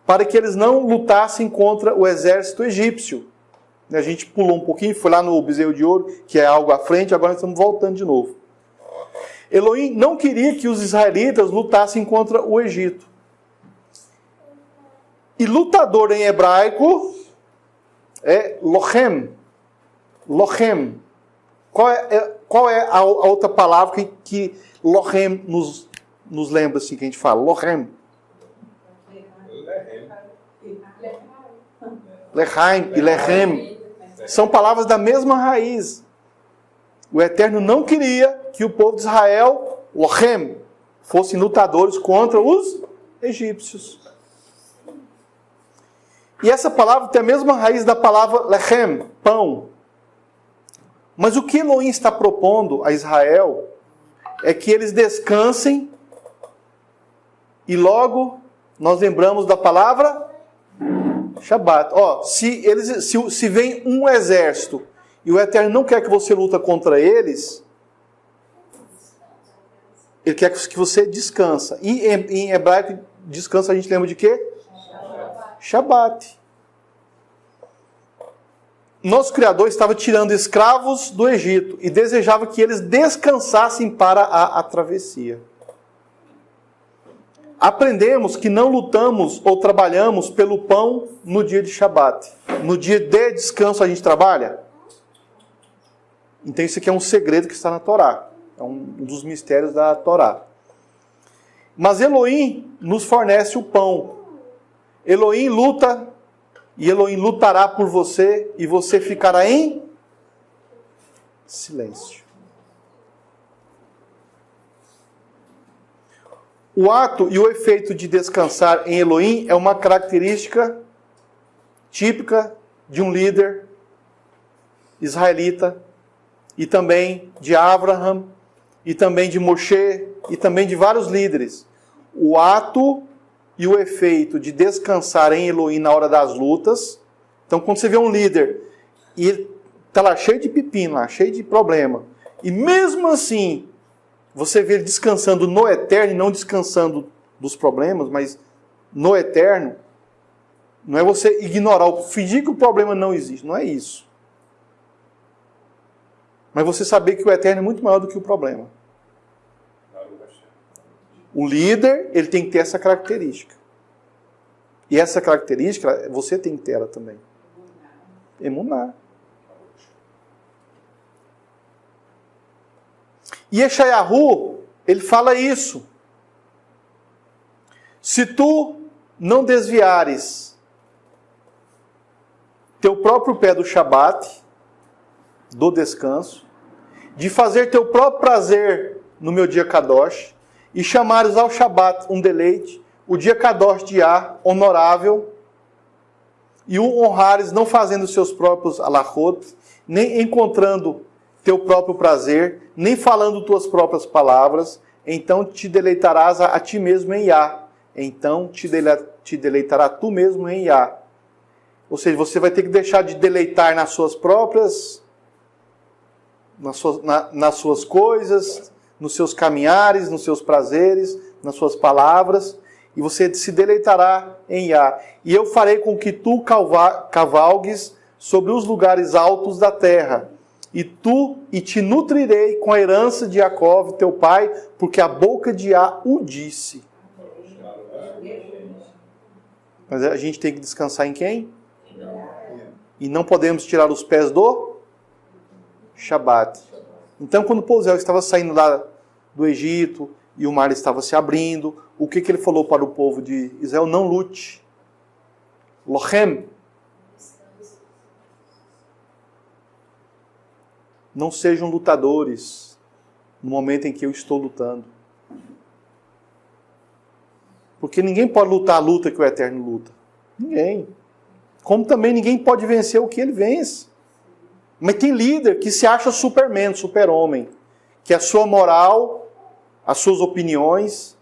para que eles não lutassem contra o exército egípcio. A gente pulou um pouquinho, foi lá no bezerro de ouro, que é algo à frente, agora nós estamos voltando de novo. Elohim não queria que os israelitas lutassem contra o Egito. E lutador em hebraico é lochem. Lochem. Qual é a outra palavra que lochem nos lembra assim, que a gente fala? Lochem. Lechaim e lechem são palavras da mesma raiz. O Eterno não queria que o povo de Israel, lochem, fossem lutadores contra os egípcios. E essa palavra tem a mesma raiz da palavra lechem, pão. Mas o que Elohim está propondo a Israel é que eles descansem e logo nós lembramos da palavra Shabat. Se vem um exército e o Eterno não quer que você luta contra eles, ele quer que você descansa. E em hebraico, descansa a gente lembra de quê? Shabat. Nosso Criador estava tirando escravos do Egito e desejava que eles descansassem para a travessia. Aprendemos que não lutamos ou trabalhamos pelo pão no dia de Shabat. No dia de descanso a gente trabalha? Então isso aqui é um segredo que está na Torá. É um dos mistérios da Torá. Mas Elohim nos fornece o pão. Elohim luta e Elohim lutará por você e você ficará em silêncio. O ato e o efeito de descansar em Elohim é uma característica típica de um líder israelita e também de Abraham e também de Moshe e também de vários líderes. O ato e o efeito de descansar em Elohim na hora das lutas. Então, quando você vê um líder e ele está lá cheio de pepino, lá, cheio de problema, e mesmo assim você vê ele descansando no Eterno e não descansando dos problemas, mas no eterno, não é você ignorar, fingir que o problema não existe, não é isso. Mas você saber que o eterno é muito maior do que o problema. O líder, ele tem que ter essa característica. E essa característica, você tem que ter ela também. Emuná. E Yeshayahu, ele fala isso. Se tu não desviares teu próprio pé do Shabat, do descanso, de fazer teu próprio prazer no meu dia Kadosh, e chamares ao Shabat um deleite, o dia Kadosh de Yah, honorável, e o honrares não fazendo seus próprios alachot, nem encontrando teu próprio prazer, nem falando tuas próprias palavras, então te deleitarás a ti mesmo em Yah. Então te deleitará tu mesmo em Yah. Ou seja, você vai ter que deixar de deleitar nas suas próprias, nas suas coisas, nos seus caminhares, nos seus prazeres, nas suas palavras, e você se deleitará em Yah. E eu farei com que tu cavalgues sobre os lugares altos da terra, e te nutrirei com a herança de Jacó, teu pai, porque a boca de Yah o disse. Mas a gente tem que descansar em quem? E não podemos tirar os pés do Shabat. Então, quando o povo Israel estava saindo lá do Egito e o mar estava se abrindo, o que ele falou para o povo de Israel? Não lute. Lochem. Não sejam lutadores no momento em que eu estou lutando. Porque ninguém pode lutar a luta que o Eterno luta. Ninguém. Como também ninguém pode vencer o que ele vence. Mas tem líder que se acha superman, super-homem. Que a sua moral, as suas opiniões,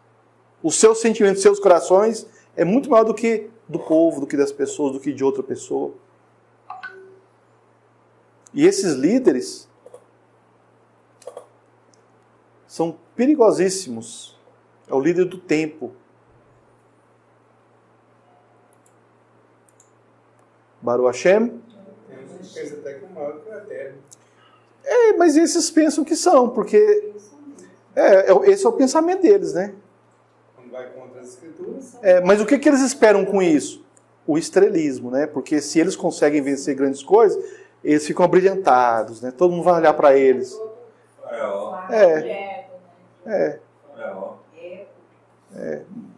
os seus sentimentos, os seus corações, é muito maior do que do povo, do que das pessoas, do que de outra pessoa. E esses líderes são perigosíssimos. É o líder do tempo. Baruch Hashem. Pensa até que o maior que o eterno. Mas esses pensam que são, porque esse é o pensamento deles, né? Quando vai contra as escrituras. Mas o que eles esperam com isso? O estrelismo, né? Porque se eles conseguem vencer grandes coisas, eles ficam abrilhantados, né? Todo mundo vai olhar para eles.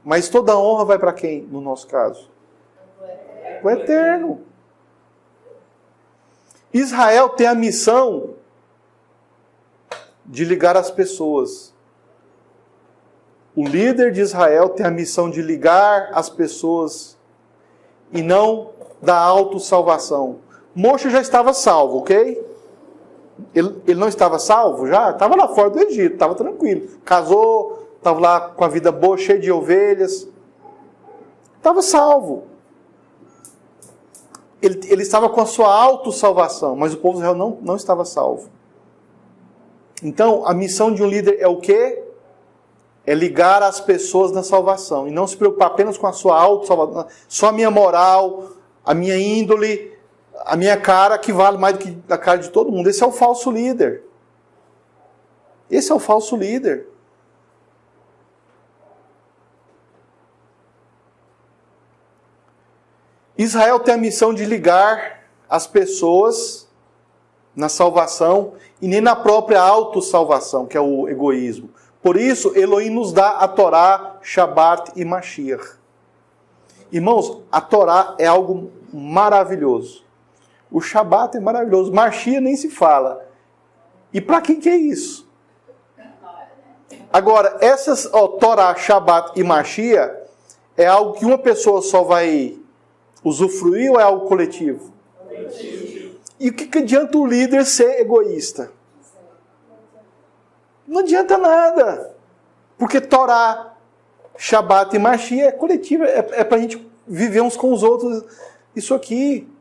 Mas toda a honra vai para quem, no nosso caso? O Eterno. Israel tem a missão de ligar as pessoas. O líder de Israel tem a missão de ligar as pessoas e não da autossalvação. Moshe já estava salvo, ok? Ele não estava salvo já? Estava lá fora do Egito, estava tranquilo. Casou, estava lá com a vida boa, cheio de ovelhas. Estava salvo. Ele estava com a sua autossalvação, mas o povo de Israel não estava salvo. Então, a missão de um líder é o quê? É ligar as pessoas na salvação. E não se preocupar apenas com a sua autossalvação. Só a minha moral, a minha índole, a minha cara, que vale mais do que a cara de todo mundo. Esse é o falso líder. Esse é o falso líder. Israel tem a missão de ligar as pessoas na salvação e nem na própria autossalvação, que é o egoísmo. Por isso, Elohim nos dá a Torá, Shabat e Mashiach. Irmãos, a Torá é algo maravilhoso. O Shabat é maravilhoso. Mashiach nem se fala. E para quem que é isso? Agora, essas Torá, Shabat e Mashiach é algo que uma pessoa só vai usufruir ou é algo coletivo? Coletivo. E o que adianta o líder ser egoísta? Não adianta nada. Porque Torá, Shabat e Mashiach é coletivo, é para a gente viver uns com os outros isso aqui.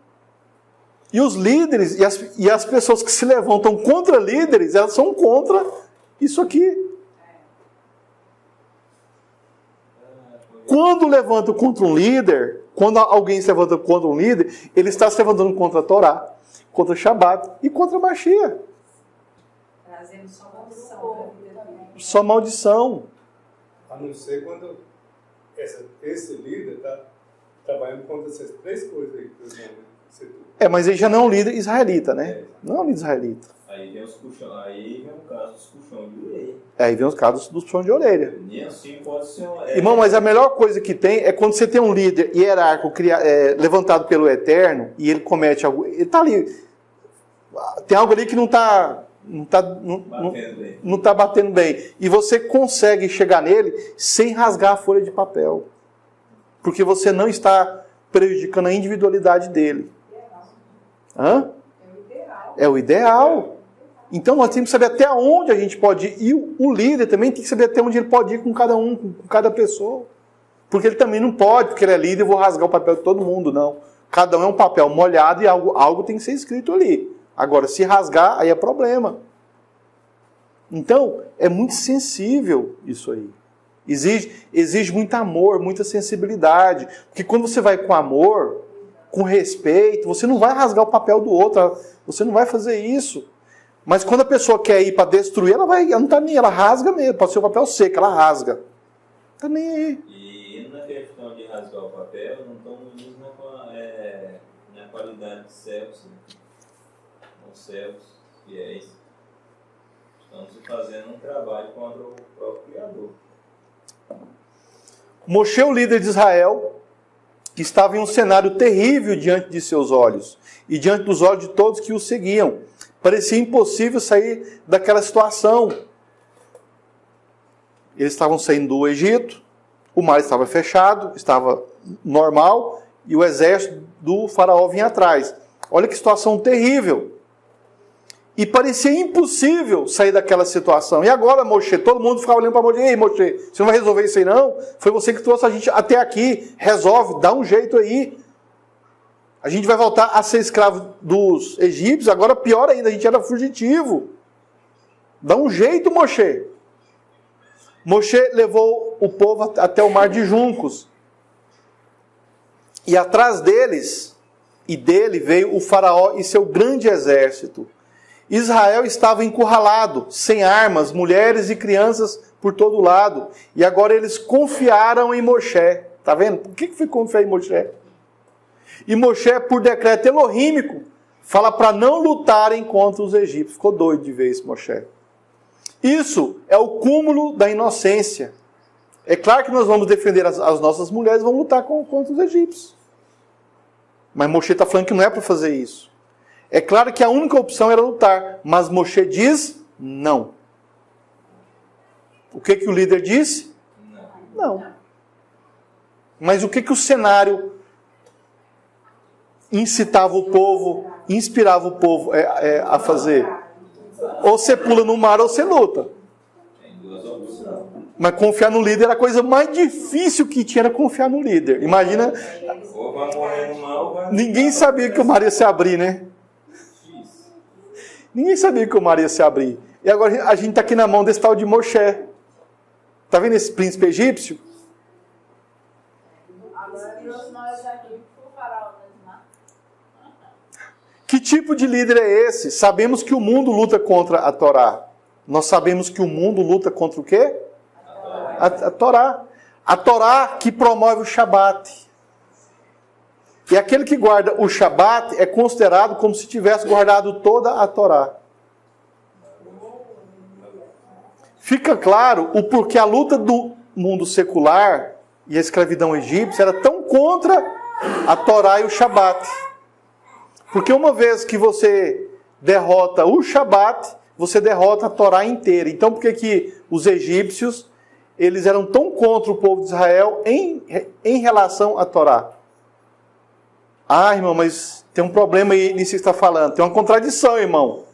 E os líderes e as pessoas que se levantam contra líderes, elas são contra isso aqui. quando levanta contra um líder, quando alguém se levanta contra um líder, ele está se levantando contra a Torá, contra Shabat e contra a Mashiach. Trazendo só maldição para a vida dele. Só maldição. A não ser quando esse líder está trabalhando contra essas três coisas aí. Por exemplo, Mas ele já não é um líder israelita, né? Não é um líder israelita. Aí vem o caso dos puxões de orelha. Aí vem os casos dos puxões de orelha. Nem assim pode ser Irmão, mas a melhor coisa que tem é quando você tem um líder hierárquico levantado pelo Eterno e ele comete algo. Ele está ali. Tem algo ali que não está batendo bem. E você consegue chegar nele sem rasgar a folha de papel. Porque você não está prejudicando a individualidade dele. Hã? É o ideal. Então nós temos que saber até onde a gente pode ir. E o líder também tem que saber até onde ele pode ir com cada um, com cada pessoa. Porque ele também não pode, porque ele é líder, eu vou rasgar o papel de todo mundo, não. Cada um é um papel molhado e algo tem que ser escrito ali. Agora, se rasgar, aí é problema. Então, é muito sensível isso aí. Exige muito amor, muita sensibilidade. Porque quando você vai com amor, com respeito, você não vai rasgar o papel do outro, você não vai fazer isso. Mas quando a pessoa quer ir para destruir, ela não está nem aí, ela rasga mesmo. Pode ser o papel seco, ela rasga. Não está nem aí. E na questão de rasgar o papel, não estamos indo na qualidade de servos, né? Não servos fiéis. Estamos fazendo um trabalho contra o próprio Criador. Moshe, o líder de Israel, estava em um cenário terrível diante de seus olhos e diante dos olhos de todos que o seguiam. Parecia impossível sair daquela situação. Eles estavam saindo do Egito, o mar estava fechado, estava normal, e o exército do faraó vinha atrás. Olha que situação terrível. E parecia impossível sair daquela situação. E agora, Moshe, todo mundo ficava olhando para Moshe. Ei, Moshe, você não vai resolver isso aí não? Foi você que trouxe a gente até aqui. Resolve, dá um jeito aí. A gente vai voltar a ser escravo dos egípcios. Agora, pior ainda, a gente era fugitivo. Dá um jeito, Moshe. Moshe levou o povo até o mar de juncos. E atrás deles e dele veio o faraó e seu grande exército. Israel estava encurralado, sem armas, mulheres e crianças por todo lado. E agora eles confiaram em Moshe. Está vendo? Por que foi confiar em Moshe? E Moshe, por decreto elohímico, fala para não lutarem contra os egípcios. Ficou doido de ver isso, Moshe. Isso é o cúmulo da inocência. É claro que nós vamos defender as nossas mulheres, vamos lutar contra os egípcios. Mas Moshe está falando que não é para fazer isso. É claro que a única opção era lutar, mas Moshe diz não. O que o líder disse? Não. Mas o que o cenário incitava o povo, inspirava o povo a fazer? Ou você pula no mar ou você luta. Tem duas opções. Mas confiar no líder era a coisa mais difícil que tinha, era confiar no líder. Imagina, Ou vai morrer no mar ou vai... ninguém sabia que o mar ia se abrir, né? Ninguém sabia que o mar ia se abrir. E agora a gente está aqui na mão desse tal de Moshe. Está vendo esse príncipe egípcio? Agora trouxe nós aqui pro faraó, né? Que tipo de líder é esse? Sabemos que o mundo luta contra a Torá. Nós sabemos que o mundo luta contra o quê? A Torá. A Torá que promove o Shabat. E aquele que guarda o Shabat é considerado como se tivesse guardado toda a Torá. Fica claro o porquê a luta do mundo secular e a escravidão egípcia era tão contra a Torá e o Shabat. Porque uma vez que você derrota o Shabat, você derrota a Torá inteira. Então por que os egípcios eles eram tão contra o povo de Israel em relação à Torá? Ah, irmão, mas tem um problema aí nisso que você está falando. Tem uma contradição, irmão.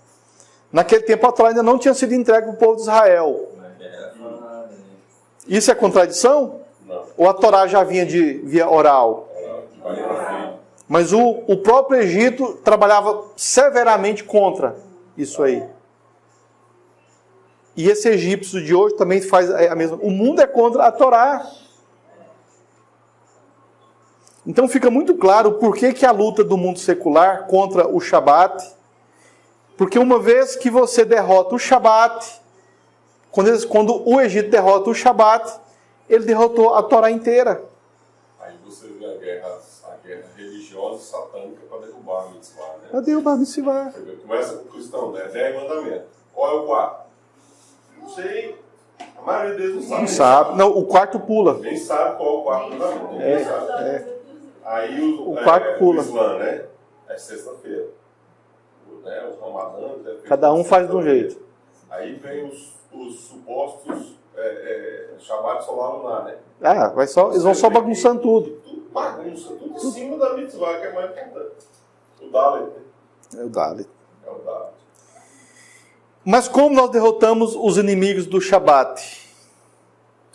Naquele tempo a Torá ainda não tinha sido entregue para o povo de Israel. Isso é contradição? Não. Ou a Torá já vinha via oral? Mas o próprio Egito trabalhava severamente contra isso aí. E esse egípcio de hoje também faz a mesma. O mundo é contra a Torá. Então fica muito claro por que a luta do mundo secular contra o Shabat. Porque uma vez que você derrota o Shabat, quando o Egito derrota o Shabat, ele derrotou a Torá inteira. Aí você vê a guerra religiosa e satânica para derrubar a mitzvah, né? Para derrubar a mitzvah. Você vê, começa com o cristão, né? 10 mandamentos. Qual é o quarto? Não sei. A maioria deles não sabe. Não sabe. Não, o quarto pula. Nem sabe qual é o quarto mandamento. Ninguém sabe. Aí O quarto pula. O Islã, né? É sexta-feira. Os ramadãs... Cada um faz de um jeito. Aí vem os supostos Shabbat solar lunar, né? Eles vão só bagunçando tudo. Tudo bagunça, tudo em cima da mitzvah, que é mais importante. O Dalet, né? É o Dalet. É o Dalet. Mas como nós derrotamos os inimigos do Shabat?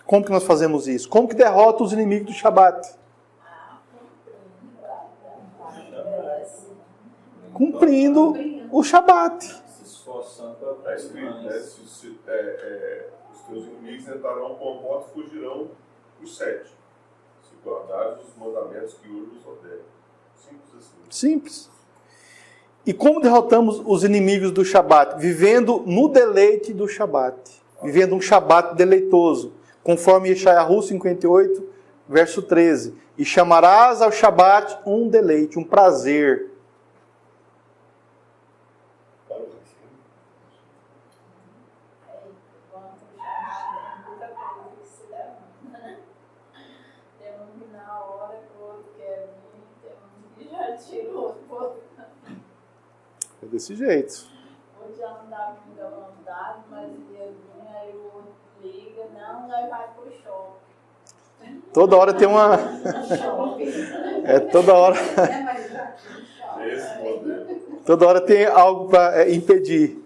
Como que nós fazemos isso? Como que derrota os inimigos do Shabat? Cumprindo o Shabat. Se esforçando para Está escrito, né? Os teus inimigos entrarão com a porta e fugirão os 7. Se guardares os mandamentos que hoje os ordenam. Simples assim. Simples. E como derrotamos os inimigos do Shabat? Vivendo no deleite do Shabat. Vivendo um Shabat deleitoso. Conforme Yeshayahu 58, verso 13. E chamarás ao Shabat um deleite, um prazer. É desse jeito. Hoje ela não dá muita vontade, mas aí o outro liga, não, nós vai pro shopping. Toda hora tem uma... toda hora... Esse modelo. Toda hora tem algo para impedir.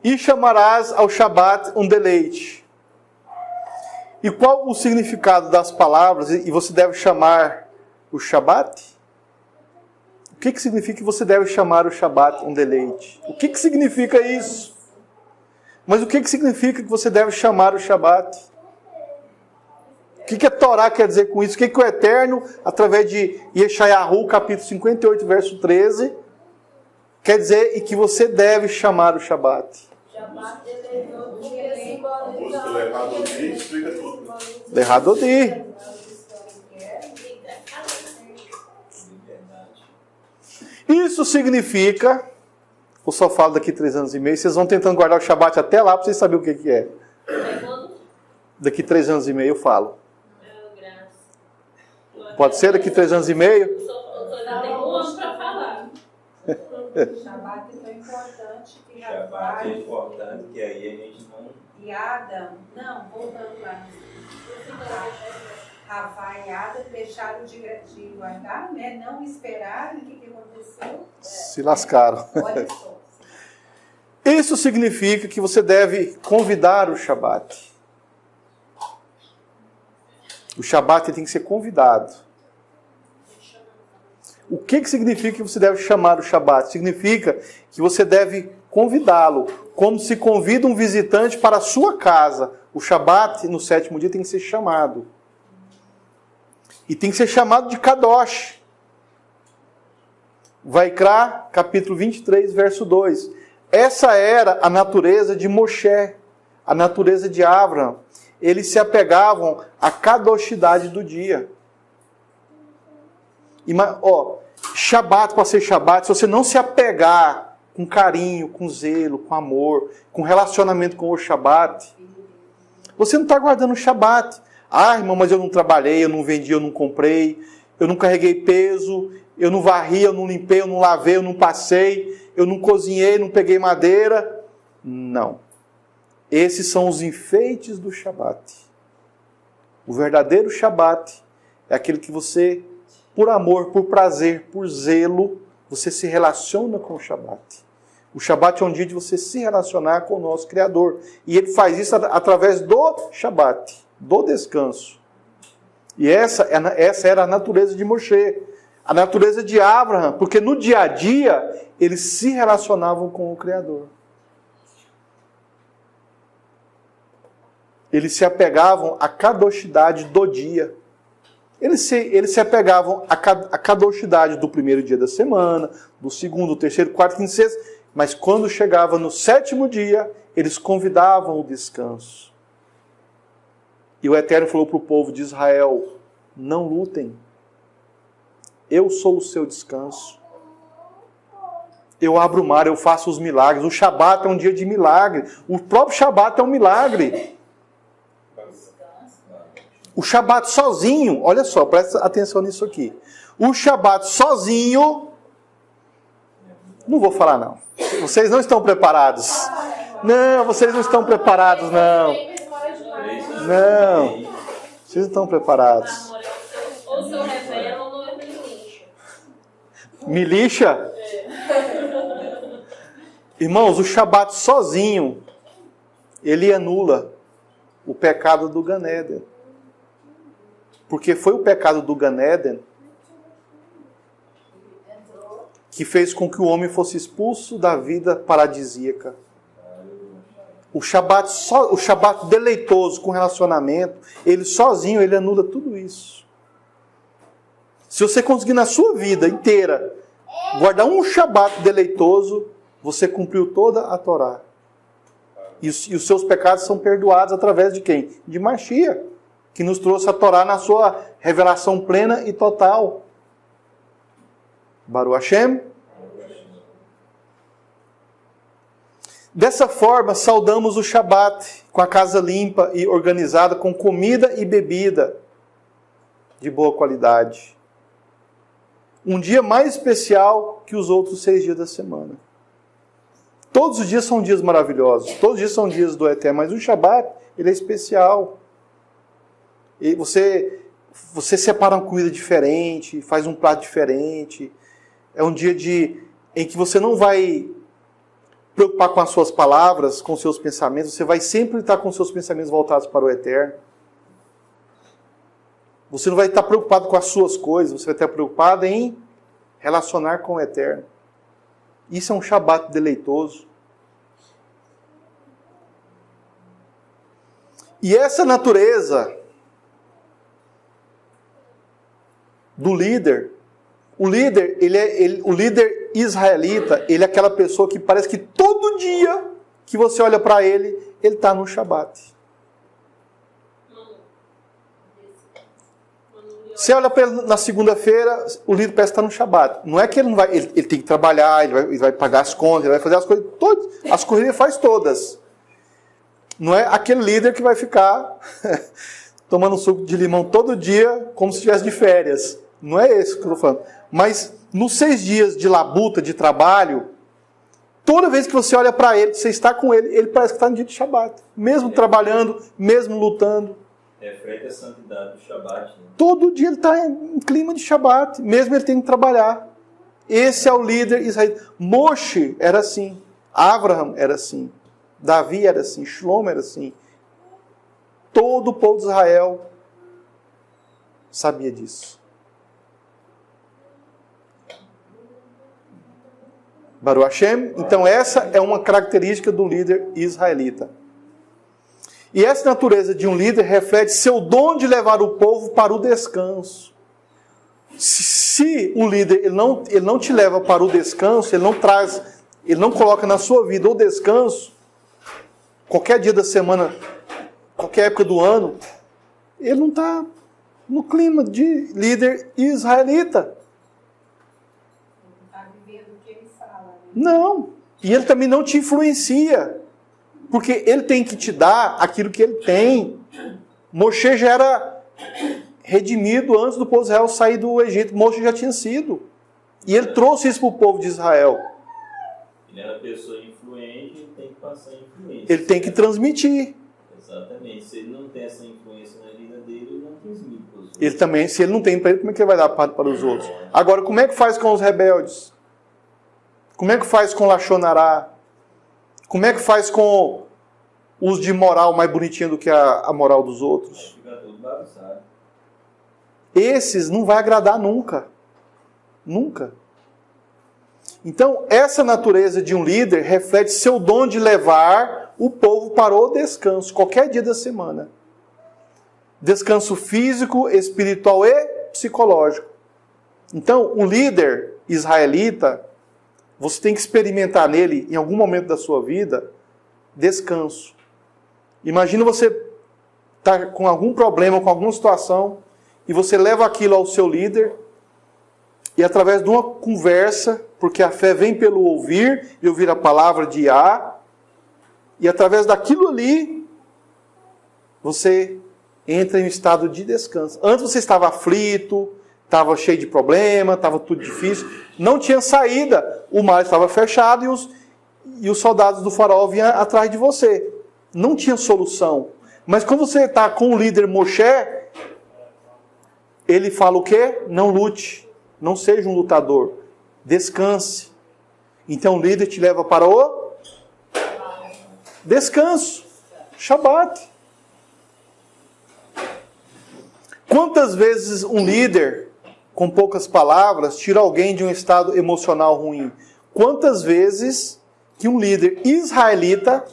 E chamarás ao Shabat um deleite. E qual o significado das palavras? E você deve chamar o Shabat? O que significa que você deve chamar o Shabat um deleite? O que significa isso? Mas o que significa que você deve chamar o Shabat? O que a Torá quer dizer com isso? O que o Eterno, através de Yeshayahu, capítulo 58, verso 13, quer dizer e que você deve chamar o Shabat? Shabat ele não tinha Busca levado dia e explica tudo. Errado Odi. Isso significa, eu só falo daqui 3 anos e meio, vocês vão tentando guardar o Shabat até lá para vocês saberem o que é. Daqui 3 anos e meio eu falo. Pode ser daqui 3 anos e meio? Tem um ano para falar. O Shabat é tão importante que Shabat é importante, que aí a gente não... E Adam, não, voltando lá. Havá e Adam deixaram de guardar, né? Não esperaram. O que aconteceu? Se lascaram. Olha só. Isso significa que você deve convidar o Shabat. O Shabat tem que ser convidado. O que significa que você deve chamar o Shabat? Significa que você deve convidá-lo, como se convida um visitante para a sua casa. O Shabat, no 7º dia, tem que ser chamado. E tem que ser chamado de Kadosh. Vaikra, capítulo 23, verso 2. Essa era a natureza de Moshe, a natureza de Abraham. Eles se apegavam à kadoshidade do dia. Shabat, para ser Shabat, se você não se apegar com carinho, com zelo, com amor, com relacionamento com o Shabat, você não está guardando o Shabat. Ah, irmão, mas eu não trabalhei, eu não vendi, eu não comprei, eu não carreguei peso, eu não varri, eu não limpei, eu não lavei, eu não passei, eu não cozinhei, não peguei madeira. Não. Esses são os enfeites do Shabat. O verdadeiro Shabat é aquele que você, por amor, por prazer, por zelo, você se relaciona com o Shabat. O Shabat é um dia de você se relacionar com o nosso Criador. E ele faz isso através do Shabat, do descanso. E essa era a natureza de Moshe, a natureza de Abraham, porque no dia a dia eles se relacionavam com o Criador. Eles se apegavam à kadoshidade do dia. Eles se apegavam à kadoshidade do primeiro dia da semana, do segundo, do terceiro, quarto, quinto, sexto, mas quando chegava no sétimo dia, eles convidavam o descanso. E o Eterno falou para o povo de Israel, não lutem, eu sou o seu descanso. Eu abro o mar, eu faço os milagres. O Shabat é um dia de milagre. O próprio Shabat é um milagre. O Shabat sozinho, olha só, presta atenção nisso aqui. O Shabat sozinho, não vou falar não. Vocês não estão preparados. Não, vocês não estão preparados, não. Não, vocês não estão preparados. Ou se eu revelo ou eu me lixo. Me lixa? Irmãos, o Shabat sozinho, ele anula o pecado do Gan Eden. Porque foi o pecado do Gan Eden que fez com que o homem fosse expulso da vida paradisíaca. O Shabat deleitoso com relacionamento, ele sozinho, ele anula tudo isso. Se você conseguir na sua vida inteira guardar um Shabat deleitoso, você cumpriu toda a Torá. E os seus pecados são perdoados através de quem? De Mashiach, que nos trouxe a Torá na sua revelação plena e total. Baruch Hashem. Dessa forma, saudamos o Shabat com a casa limpa e organizada, com comida e bebida de boa qualidade. Um dia mais especial que os outros 6 dias da semana. Todos os dias são dias maravilhosos, todos os dias são dias do Eterno, mas o Shabat, ele é especial. E você separa uma comida diferente, faz um prato diferente. É um dia em que você não vai preocupar com as suas palavras, com os seus pensamentos, você vai sempre estar com os seus pensamentos voltados para o Eterno. Você não vai estar preocupado com as suas coisas, você vai estar preocupado em relacionar com o Eterno. Isso é um Shabat deleitoso. E essa natureza do líder, o líder israelita, ele é aquela pessoa que parece que todo dia que você olha para ele está no Shabat. Você olha para ele na segunda-feira, o líder parece estar no Shabat. Não é que ele não vai, ele tem que trabalhar, ele vai pagar as contas, ele vai fazer as coisas todas, as coisas ele faz todas. Não é aquele líder que vai ficar tomando suco de limão todo dia, como se estivesse de férias. Não é esse que eu estou falando. Mas nos 6 dias de labuta, de trabalho, toda vez que você olha para ele, você está com ele, ele parece que está no dia de Shabat. Mesmo trabalhando, mesmo lutando. Reflete a santidade do Shabat. Né? Todo dia ele está em clima de Shabat, mesmo ele tendo que trabalhar. Esse é o líder israelita. Moshe era assim, Abraham era assim, Davi era assim, Shlomo era assim. Todo o povo de Israel sabia disso. Baruch Hashem. Então essa é uma característica do líder israelita. E essa natureza de um líder reflete seu dom de levar o povo para o descanso. Se o líder ele não te leva para o descanso, ele não coloca na sua vida o descanso, qualquer dia da semana, qualquer época do ano, ele não está no clima de líder israelita. Não está vivendo o que ele fala. Né? Não. E ele também não te influencia. Porque ele tem que te dar aquilo que ele tem. Moshe já era redimido antes do povo de Israel sair do Egito. Moshe já tinha sido. E ele trouxe isso para o povo de Israel. Ele era uma pessoa influente, ele tem que passar influência. Ele tem que transmitir. Exatamente. Se ele não tem essa influência na vida dele, ele não transmite para os outros. Ele também, se ele não tem para ele, como é que ele vai dar para os outros? Agora, como é que faz com os rebeldes? Como é que faz com Lachonará? Como é que faz com os de moral mais bonitinha do que a moral dos outros? Fica tudo bagunçado. Esses não vai agradar nunca. Nunca. Então, essa natureza de um líder reflete seu dom de levar o povo para o descanso, qualquer dia da semana. Descanso físico, espiritual e psicológico. Então, um líder israelita, você tem que experimentar nele, em algum momento da sua vida, descanso. Imagina você estar com algum problema, com alguma situação, e você leva aquilo ao seu líder, e através de uma conversa, porque a fé vem pelo ouvir, e ouvir a palavra de Yah, e através daquilo ali, você entra em um estado de descanso. Antes você estava aflito, estava cheio de problema, estava tudo difícil, não tinha saída, o mar estava fechado e os soldados do faraó vinham atrás de você. Não tinha solução. Mas quando você está com o líder Moshe, ele fala o quê? Não lute, não seja um lutador, descanse. Então o líder te leva para o descanso, Shabat. Quantas vezes um líder, com poucas palavras, tira alguém de um estado emocional ruim? Quantas vezes que um líder israelita,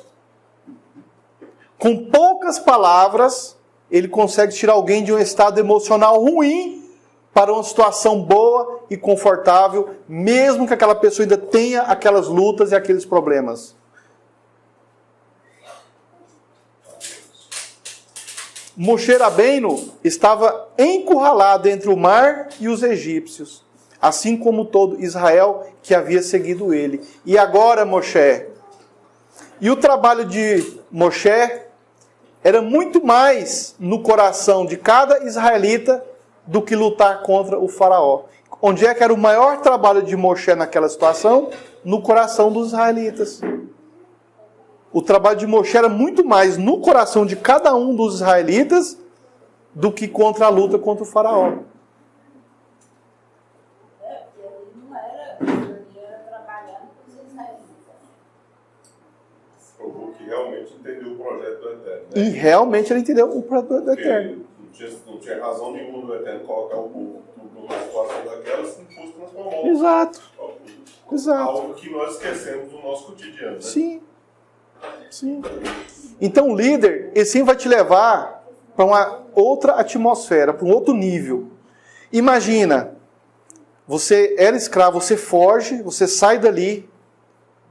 com poucas palavras, ele consegue tirar alguém de um estado emocional ruim para uma situação boa e confortável, mesmo que aquela pessoa ainda tenha aquelas lutas e aqueles problemas? Moshe Rabbeinu estava encurralado entre o mar e os egípcios, assim como todo Israel que havia seguido ele. E agora, Moshe? E o trabalho de Moshe era muito mais no coração de cada israelita do que lutar contra o faraó. Onde é que era o maior trabalho de Moshe naquela situação? No coração dos israelitas. O trabalho de Moshe era muito mais no coração de cada um dos israelitas do que contra a luta contra o faraó. Porque ele era trabalhando com os israelitas. Provou que realmente entendeu o projeto do Eterno. E realmente ele entendeu o projeto do Eterno. Não tinha razão nenhuma do Eterno colocar o povo numa situação daquela se não fosse transformar Exato. Exato. algo que nós esquecemos do nosso cotidiano. Né? Sim. Sim. Então o líder, ele sempre vai te levar para uma outra atmosfera, para um outro nível. Imagina, você era escravo, você foge, você sai dali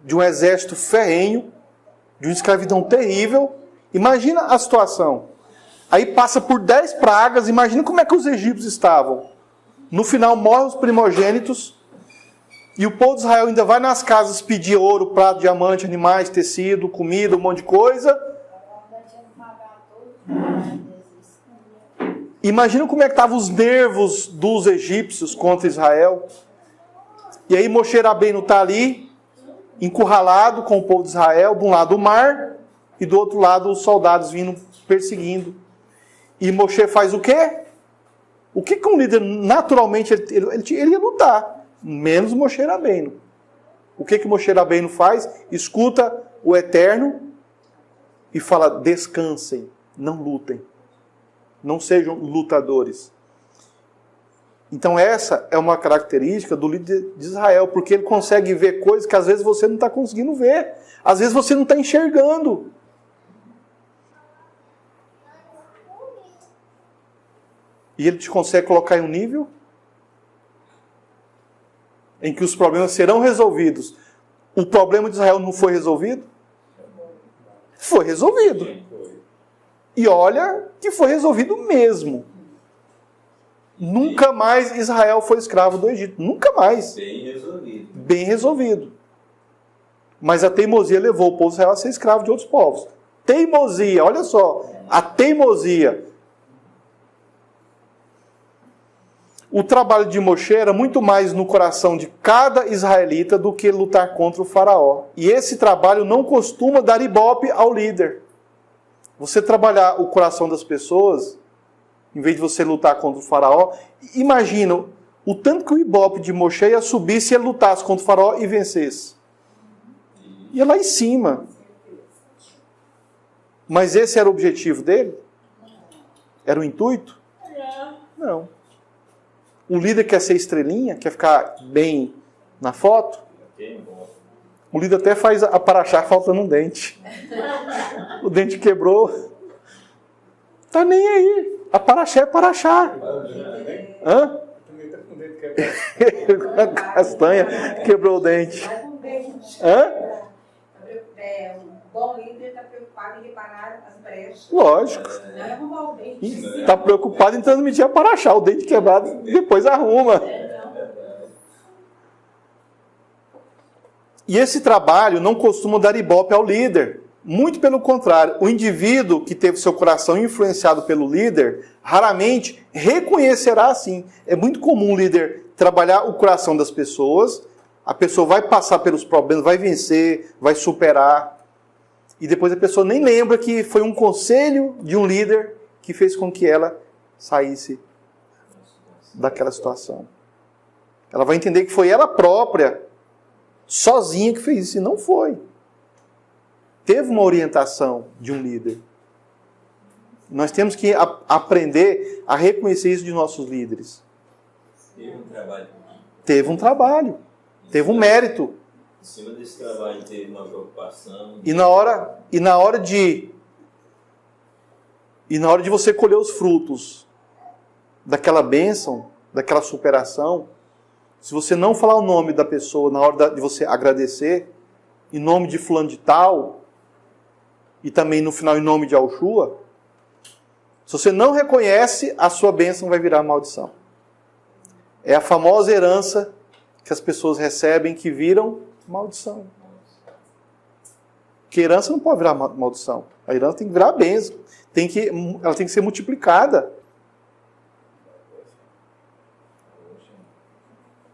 de um exército ferrenho, de uma escravidão terrível. Imagina a situação. Aí passa por 10 pragas, imagina como é que os egípcios estavam. No final morrem os primogênitos, e o povo de Israel ainda vai nas casas pedir ouro, prato, diamante, animais, tecido, comida, um monte de coisa. Imagina como é que estavam os nervos dos egípcios contra Israel. E aí Moshe Rabbeinu está ali, encurralado com o povo de Israel, de um lado o mar, e do outro lado os soldados vindo perseguindo. E Moshe faz o quê? O que um líder, naturalmente, ele ia lutar? Menos Moshe Rabbeinu. O que Moshe Rabbeinu faz? Escuta o Eterno e fala: descansem, não lutem. Não sejam lutadores. Então essa é uma característica do líder de Israel, porque ele consegue ver coisas que às vezes você não está conseguindo ver. Às vezes você não está enxergando. E ele te consegue colocar em um nível em que os problemas serão resolvidos. O problema de Israel não foi resolvido? Foi resolvido. E olha que foi resolvido mesmo. Nunca mais Israel foi escravo do Egito. Nunca mais. Bem resolvido. Bem resolvido. Mas a teimosia levou o povo de Israel a ser escravo de outros povos. Teimosia, olha só. A teimosia. O trabalho de Moshe era muito mais no coração de cada israelita do que lutar contra o faraó. E esse trabalho não costuma dar ibope ao líder. Você trabalhar o coração das pessoas, em vez de você lutar contra o faraó, imagina o tanto que o ibope de Moshe ia subir se ele lutasse contra o faraó e vencesse. Ia lá em cima. Mas esse era o objetivo dele? Era o intuito? Não. O líder quer ser estrelinha, quer ficar bem na foto. O líder até faz a paraxá faltando um dente. O dente quebrou. Tá nem aí. A paraxá é paraxá. Hã? Também está com o dente quebrado. Castanha quebrou o dente. Vai com dente. Hã? O bom líder está preocupado em reparar as brechas. Lógico. Não é arrumar o dente. Está preocupado em transmitir a paraxá. O dente quebrado depois arruma. E esse trabalho não costuma dar ibope ao líder. Muito pelo contrário, o indivíduo que teve seu coração influenciado pelo líder, raramente reconhecerá assim. É muito comum o líder trabalhar o coração das pessoas, a pessoa vai passar pelos problemas, vai vencer, vai superar, e depois a pessoa nem lembra que foi um conselho de um líder que fez com que ela saísse daquela situação. Ela vai entender que foi ela própria, sozinha, que fez isso, e não foi. Teve uma orientação de um líder. Nós temos que aprender a reconhecer isso de nossos líderes. Teve um trabalho. Teve um trabalho. Teve um mérito. Em cima desse trabalho teve uma preocupação. E na hora de você colher os frutos daquela bênção, daquela superação, se você não falar o nome da pessoa na hora de você agradecer, em nome de fulano de tal, e também no final em nome de Alshua, se você não reconhece, a sua bênção vai virar maldição. É a famosa herança que as pessoas recebem que viram maldição. Porque herança não pode virar maldição. A herança tem que virar bênção. Ela tem que ser multiplicada.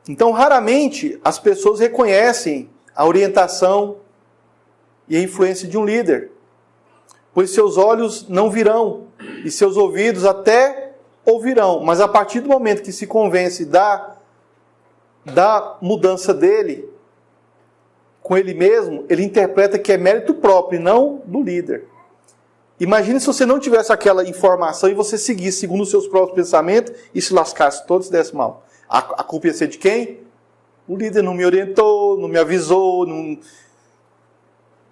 Então, raramente, as pessoas reconhecem a orientação e a influência de um líder. Pois seus olhos não virão e seus ouvidos até ouvirão. Mas a partir do momento que se convence da mudança dele, com ele mesmo, ele interpreta que é mérito próprio e não do líder. Imagine se você não tivesse aquela informação e você seguisse segundo os seus próprios pensamentos e se lascasse todo, se desse mal. A culpa ia ser de quem? O líder não me orientou, não me avisou. Não...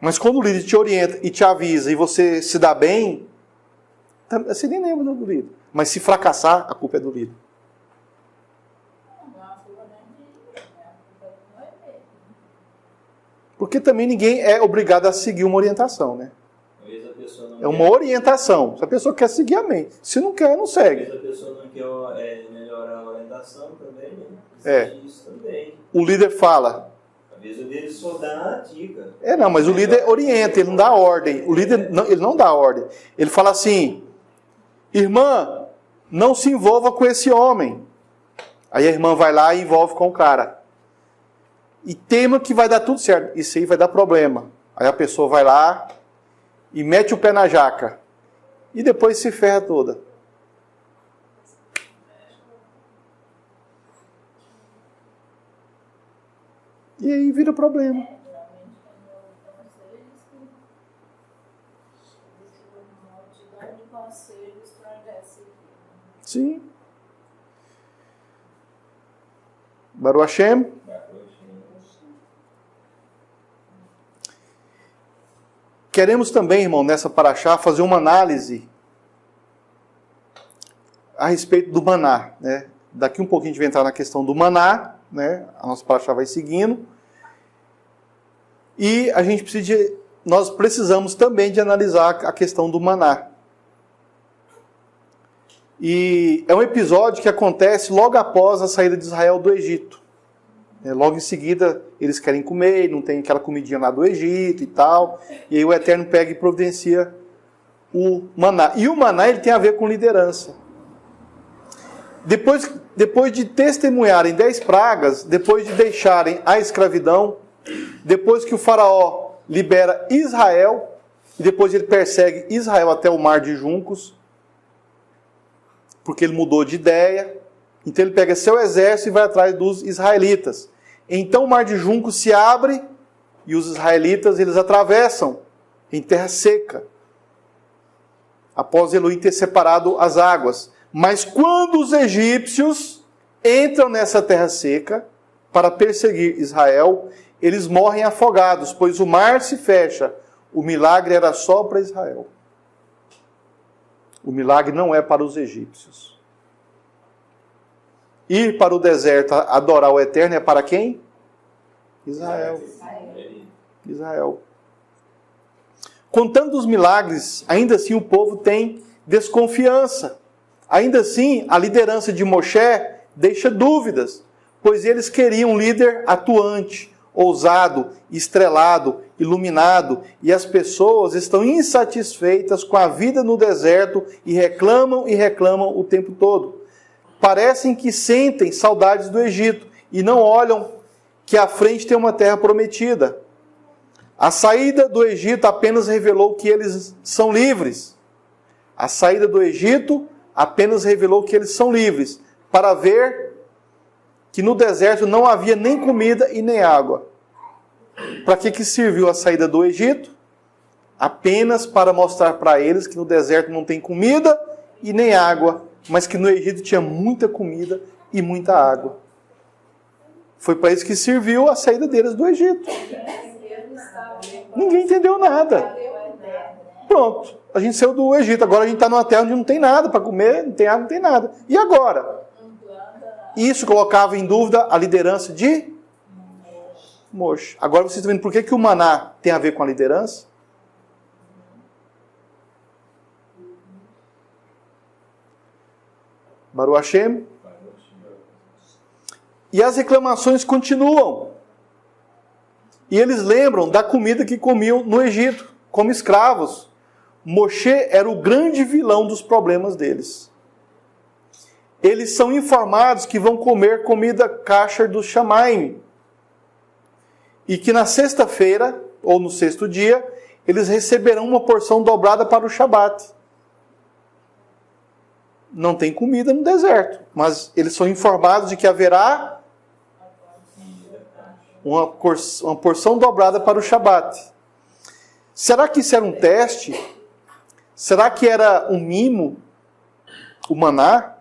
Mas quando o líder te orienta e te avisa e você se dá bem, você nem lembra do líder. Mas se fracassar, a culpa é do líder. Porque também ninguém é obrigado a seguir uma orientação, né? É uma orientação. Se a pessoa quer seguir, amém. Se não quer, não segue. Se a pessoa não quer melhorar a orientação também, isso também. O líder fala. Às vezes o líder só dá a dica. Não, mas o líder orienta, ele não dá ordem. O líder, ele não dá ordem. Ele fala assim, irmã, não se envolva com esse homem. Aí a irmã vai lá e envolve com o cara. E tema que vai dar tudo certo. Isso aí vai dar problema. Aí a pessoa vai lá e mete o pé na jaca. E depois se ferra toda. E aí vira problema. Sim. Baruch Hashem. Queremos também, irmão, nessa paraxá, fazer uma análise a respeito do maná, né? Daqui um pouquinho a gente vai entrar na questão do maná, né? A nossa paraxá vai seguindo. E nós precisamos também de analisar a questão do maná. E é um episódio que acontece logo após a saída de Israel do Egito. Logo em seguida, eles querem comer, não tem aquela comidinha lá do Egito e tal. E aí o Eterno pega e providencia o maná. E o maná ele tem a ver com liderança. Depois de testemunharem 10 pragas, depois de deixarem a escravidão, depois que o faraó libera Israel, e depois ele persegue Israel até o Mar de Juncos, porque ele mudou de ideia, então ele pega seu exército e vai atrás dos israelitas. Então o Mar de Juncos se abre e os israelitas eles atravessam em terra seca, após Elohim ter separado as águas. Mas quando os egípcios entram nessa terra seca para perseguir Israel, eles morrem afogados, pois o mar se fecha. O milagre era só para Israel. O milagre não é para os egípcios. Ir para o deserto adorar o Eterno é para quem? Israel. Israel. Contando os milagres, ainda assim o povo tem desconfiança. Ainda assim, a liderança de Moshe deixa dúvidas, pois eles queriam um líder atuante, ousado, estrelado, iluminado, e as pessoas estão insatisfeitas com a vida no deserto e reclamam o tempo todo. Parecem que sentem saudades do Egito e não olham que à frente tem uma terra prometida. A saída do Egito apenas revelou que eles são livres. A saída do Egito apenas revelou que eles são livres, para ver que no deserto não havia nem comida e nem água. Para que serviu a saída do Egito? Apenas para mostrar para eles que no deserto não tem comida e nem água, mas que no Egito tinha muita comida e muita água. Foi para isso que serviu a saída deles do Egito. Ninguém entendeu nada. Pronto, a gente saiu do Egito, agora a gente está numa terra onde não tem nada para comer, não tem água, não tem nada. E agora? Isso colocava em dúvida a liderança de Moshe. Agora vocês estão vendo por que o maná tem a ver com a liderança? Baruch Hashem. E as reclamações continuam. E eles lembram da comida que comiam no Egito, como escravos. Moshe era o grande vilão dos problemas deles. Eles são informados que vão comer comida kasher do Shamaim. E que na sexta-feira, ou no sexto dia, eles receberão uma porção dobrada para o Shabat. Não tem comida no deserto, mas eles são informados de que haverá uma porção dobrada para o Shabat. Será que isso era um teste? Será que era um mimo? O maná?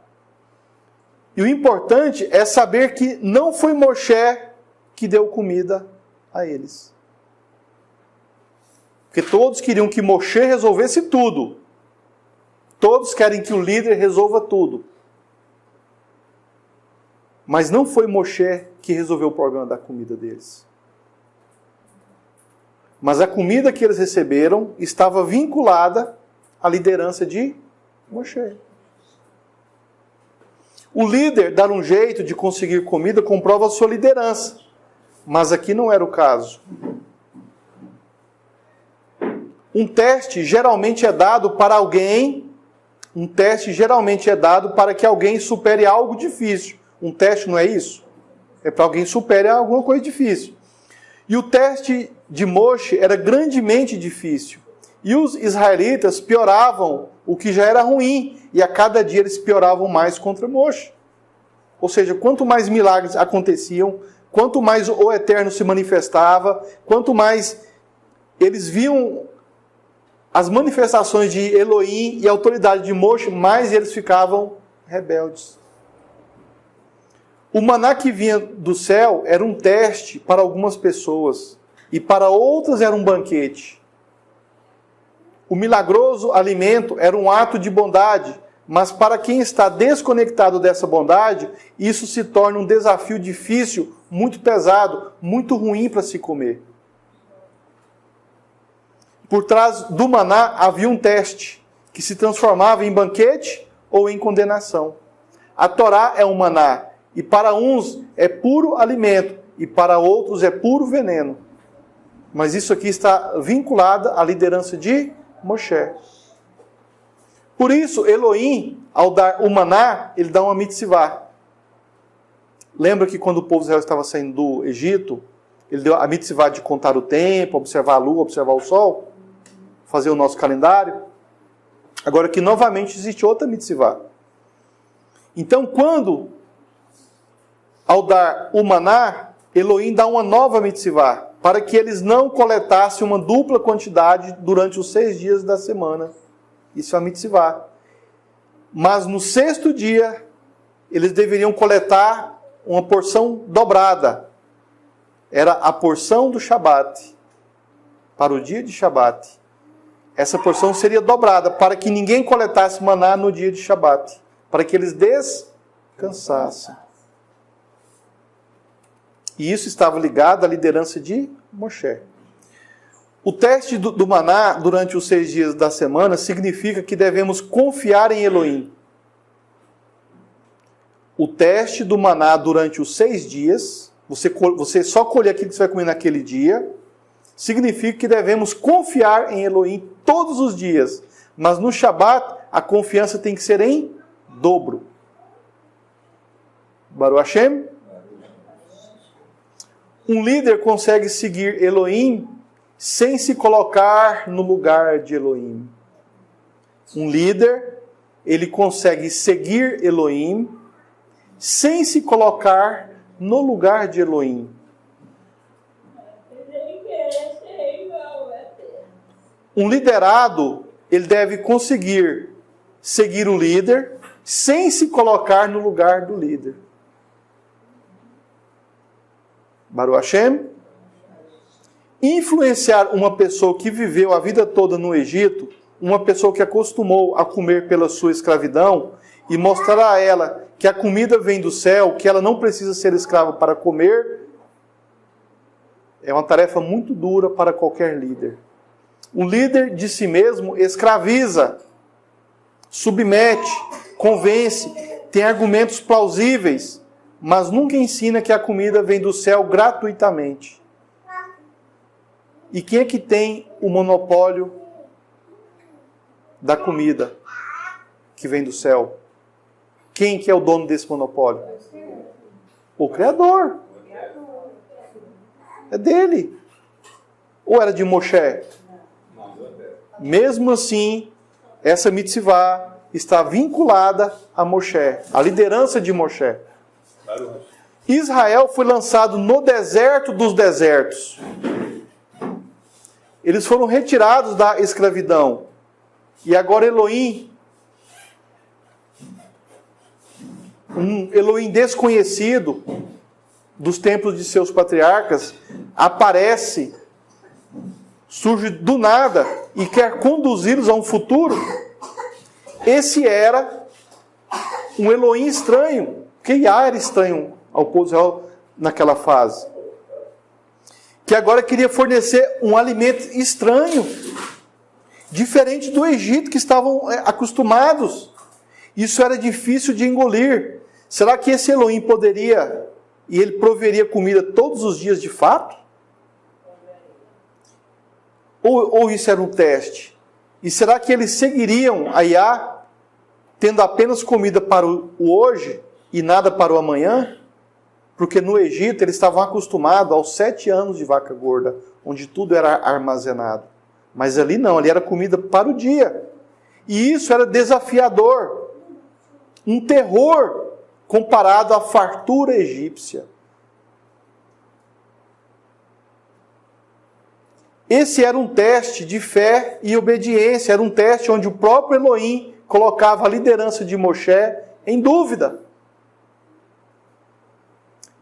E o importante é saber que não foi Moshe que deu comida a eles. Porque todos queriam que Moshe resolvesse tudo. Todos querem que o líder resolva tudo. Mas não foi Moshe que resolveu o problema da comida deles. Mas a comida que eles receberam estava vinculada à liderança de Moshe. O líder dar um jeito de conseguir comida comprova a sua liderança. Mas aqui não era o caso. Um teste geralmente é dado para alguém. Um teste geralmente é dado para que alguém supere algo difícil. Um teste não é isso? É para alguém supere alguma coisa difícil. E o teste de Moshe era grandemente difícil. E os israelitas pioravam o que já era ruim. E a cada dia eles pioravam mais contra Moshe. Ou seja, quanto mais milagres aconteciam, quanto mais o Eterno se manifestava, quanto mais eles viam as manifestações de Elohim e a autoridade de Moshe, mais eles ficavam rebeldes. O maná que vinha do céu era um teste para algumas pessoas e para outras era um banquete. O milagroso alimento era um ato de bondade, mas para quem está desconectado dessa bondade, isso se torna um desafio difícil, muito pesado, muito ruim para se comer. Por trás do maná havia um teste, que se transformava em banquete ou em condenação. A Torá é um maná, e para uns é puro alimento, e para outros é puro veneno. Mas isso aqui está vinculado à liderança de Moshe. Por isso, Elohim, ao dar o maná, ele dá uma mitzvah. Lembra que quando o povo de Israel estava saindo do Egito, ele deu a mitzvah de contar o tempo, observar a lua, observar o sol, fazer o nosso calendário. Agora que novamente existe outra mitzvah. Então, quando, ao dar o maná, Elohim dá uma nova mitzvah, para que eles não coletassem uma dupla quantidade durante os 6 dias da semana. Isso é a mitzvah. Mas no 6º dia, eles deveriam coletar uma porção dobrada. Era a porção do Shabat, para o dia de Shabat. essa porção seria dobrada, para que ninguém coletasse maná no dia de Shabat, para que eles descansassem. E isso estava ligado à liderança de Moshe. O teste do maná durante os 6 dias da semana significa que devemos confiar em Elohim. O teste do maná durante os 6 dias, você só colher aquilo que você vai comer naquele dia, significa que devemos confiar em Elohim todos os dias. Mas no Shabat, a confiança tem que ser em dobro. Baruch Hashem. Um líder consegue seguir Elohim sem se colocar no lugar de Elohim. Um líder, ele consegue seguir Elohim sem se colocar no lugar de Elohim. Um liderado, ele deve conseguir seguir o líder sem se colocar no lugar do líder. Baruch Hashem. Influenciar uma pessoa que viveu a vida toda no Egito, uma pessoa que acostumou a comer pela sua escravidão, e mostrar a ela que a comida vem do céu, que ela não precisa ser escrava para comer, é uma tarefa muito dura para qualquer líder. O líder de si mesmo escraviza, submete, convence, tem argumentos plausíveis, mas nunca ensina que a comida vem do céu gratuitamente. E quem é que tem o monopólio da comida que vem do céu? Quem que é o dono desse monopólio? O Criador. É dele. Ou era de Moshe? Mesmo assim, essa mitzvah está vinculada a Moshe, a liderança de Moshe. Israel foi lançado no deserto dos desertos. Eles foram retirados da escravidão. E agora Elohim, um Elohim desconhecido dos templos de seus patriarcas, aparece, surge do nada e quer conduzi-los a um futuro. Esse era um Elohim estranho, que Yah era estranho ao povo de Israel naquela fase, que agora queria fornecer um alimento estranho, diferente do Egito, que estavam acostumados. Isso era difícil de engolir. Será que esse Elohim poderia, e ele proveria comida todos os dias de fato? Ou isso era um teste? E será que eles seguiriam a Yah, tendo apenas comida para o hoje e nada para o amanhã? Porque no Egito eles estavam acostumados aos 7 anos de vaca gorda, onde tudo era armazenado. Mas ali não, ali era comida para o dia. E isso era desafiador. Um terror comparado à fartura egípcia. Esse era um teste de fé e obediência. Era um teste onde o próprio Elohim colocava a liderança de Moshe em dúvida.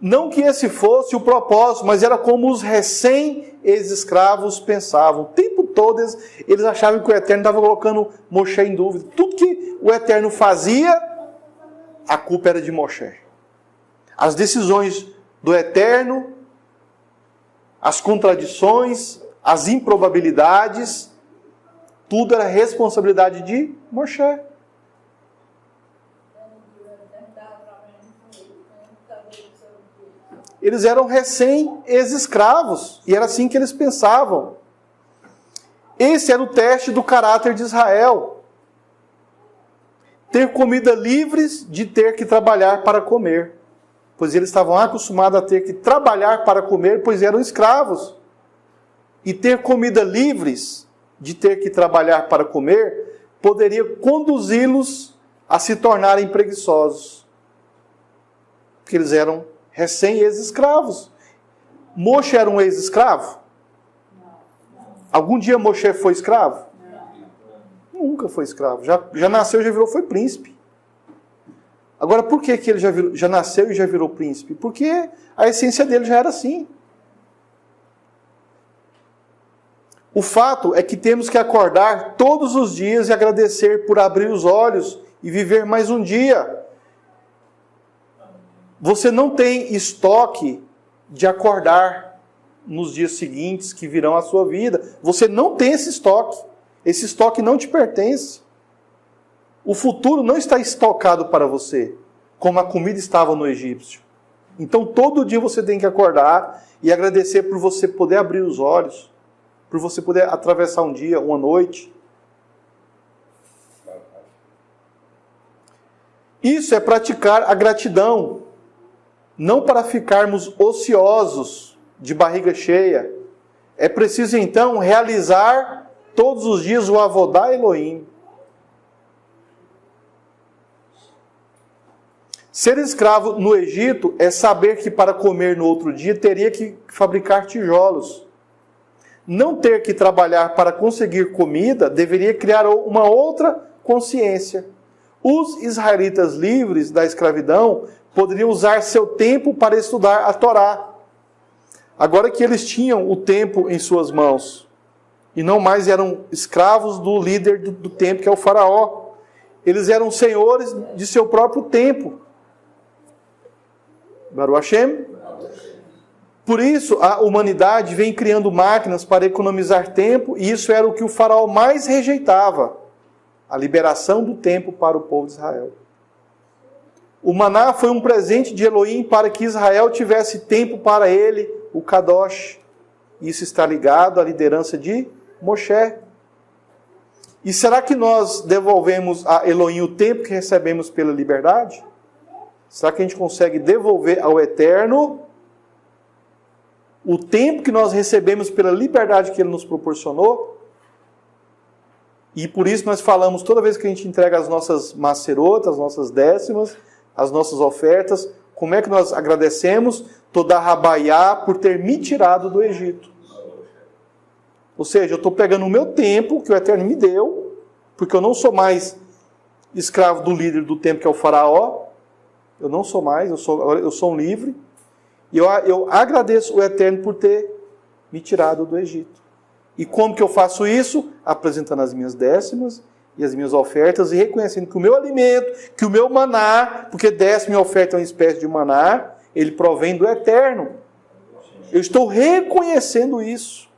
Não que esse fosse o propósito, mas era como os recém-ex-escravos pensavam. O tempo todo eles achavam que o Eterno estava colocando Moshe em dúvida. Tudo que o Eterno fazia, a culpa era de Moshe. As decisões do Eterno, as contradições, as improbabilidades, tudo era responsabilidade de Moshe. Eles eram recém-ex-escravos, e era assim que eles pensavam. Esse era o teste do caráter de Israel. Ter comida livres de ter que trabalhar para comer. Pois eles estavam acostumados a ter que trabalhar para comer, pois eram escravos. E ter comida livres de ter que trabalhar para comer, poderia conduzi-los a se tornarem preguiçosos. Porque eles eram recém-ex-escravos. Moshe era um ex-escravo? Algum dia Moshe foi escravo? Nunca foi escravo. Já nasceu e já virou, foi príncipe. Agora, por que ele já nasceu e já virou príncipe? Porque a essência dele já era assim. O fato é que temos que acordar todos os dias e agradecer por abrir os olhos e viver mais um dia. Você não tem estoque de acordar nos dias seguintes que virão à sua vida. Você não tem esse estoque. Esse estoque não te pertence. O futuro não está estocado para você, como a comida estava no egípcio. Então todo dia você tem que acordar e agradecer por você poder abrir os olhos, por você poder atravessar um dia, uma noite. Isso é praticar a gratidão, não para ficarmos ociosos, de barriga cheia. É preciso então realizar todos os dias o Avodá Elohim. Ser escravo no Egito é saber que para comer no outro dia teria que fabricar tijolos. Não ter que trabalhar para conseguir comida deveria criar uma outra consciência. Os israelitas livres da escravidão poderiam usar seu tempo para estudar a Torá. Agora que eles tinham o tempo em suas mãos e não mais eram escravos do líder do tempo, que é o faraó. Eles eram senhores de seu próprio tempo. Baruch Hashem. Por isso, a humanidade vem criando máquinas para economizar tempo, e isso era o que o faraó mais rejeitava, a liberação do tempo para o povo de Israel. O maná foi um presente de Elohim para que Israel tivesse tempo para ele, o Kadosh. Isso está ligado à liderança de Moshe. E será que nós devolvemos a Elohim o tempo que recebemos pela liberdade? Será que a gente consegue devolver ao Eterno o tempo que nós recebemos pela liberdade que Ele nos proporcionou? E por isso nós falamos, toda vez que a gente entrega as nossas macerotas, as nossas décimas, as nossas ofertas, como é que nós agradecemos toda a Rabaiá por ter me tirado do Egito? Ou seja, eu estou pegando o meu tempo que o Eterno me deu, porque eu não sou mais escravo do líder do tempo que é o faraó. Eu não sou mais, eu sou um livre. E eu agradeço o Eterno por ter me tirado do Egito. E como que eu faço isso? Apresentando as minhas décimas e as minhas ofertas e reconhecendo que o meu alimento, que o meu maná, porque décima e oferta é uma espécie de maná, ele provém do Eterno. Eu estou reconhecendo isso.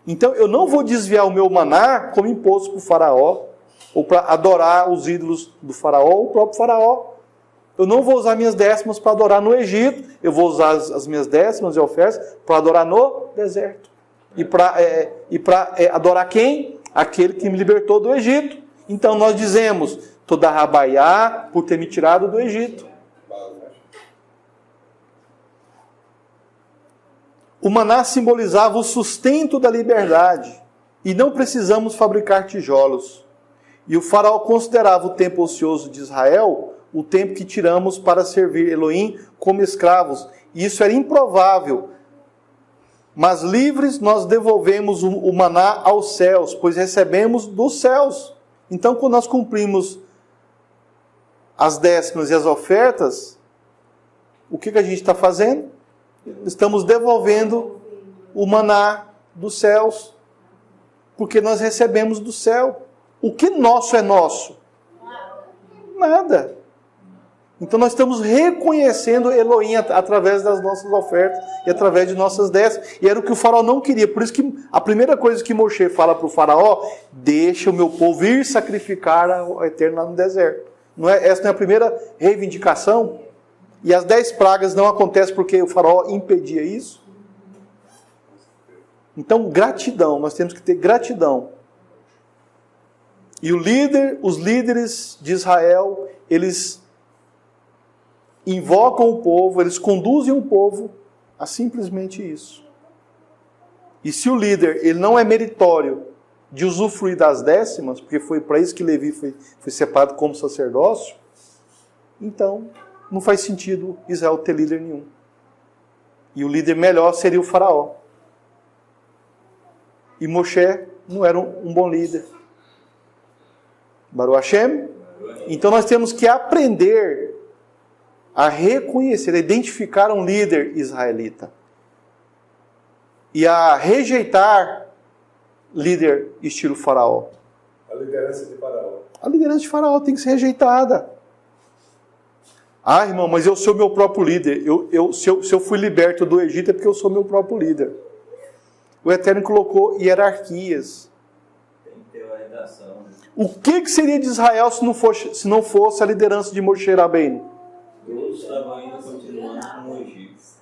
Então eu não vou desviar o meu maná como imposto para o faraó, ou para adorar os ídolos do faraó ou o próprio faraó. Eu não vou usar minhas décimas para adorar no Egito, eu vou usar as minhas décimas e ofertas para adorar no deserto. E para adorar quem? Aquele que me libertou do Egito. Então nós dizemos, toda Rabaiá por ter me tirado do Egito. O maná simbolizava o sustento da liberdade. E não precisamos fabricar tijolos. E o faraó considerava o tempo ocioso de Israel o tempo que tiramos para servir Elohim como escravos. E isso era improvável. Mas livres nós devolvemos o maná aos céus, pois recebemos dos céus. Então, quando nós cumprimos as décimas e as ofertas, o que a gente está fazendo? Estamos devolvendo o maná dos céus, porque nós recebemos do céu. O que nosso é nosso? Nada. Então nós estamos reconhecendo Elohim através das nossas ofertas e através de nossas décimas. E era o que o faraó não queria. Por isso que a primeira coisa que Moshe fala para o faraó, deixa o meu povo ir sacrificar ao Eterno lá no deserto. Essa não é a primeira reivindicação? E as 10 pragas não acontecem porque o faraó impedia isso? Então, gratidão. Nós temos que ter gratidão. E os líderes de Israel, eles invocam o povo, eles conduzem o povo a simplesmente isso. E se o líder ele não é meritório de usufruir das décimas, porque foi para isso que Levi foi separado como sacerdócio, então não faz sentido Israel ter líder nenhum. E o líder melhor seria o faraó. E Moshe não era um bom líder. Baruch Hashem. Então nós temos que aprender a reconhecer, a identificar um líder israelita. E a rejeitar líder estilo faraó. A liderança de Faraó. A liderança de faraó tem que ser rejeitada. Ah, irmão, mas eu sou meu próprio líder. Se eu fui liberto do Egito é porque eu sou meu próprio líder. O Eterno colocou hierarquias. Tem que ter uma redação. O que seria de Israel se não fosse a liderança de Moshe Rabbeinu? Todos estavam ainda continuando como egípcios.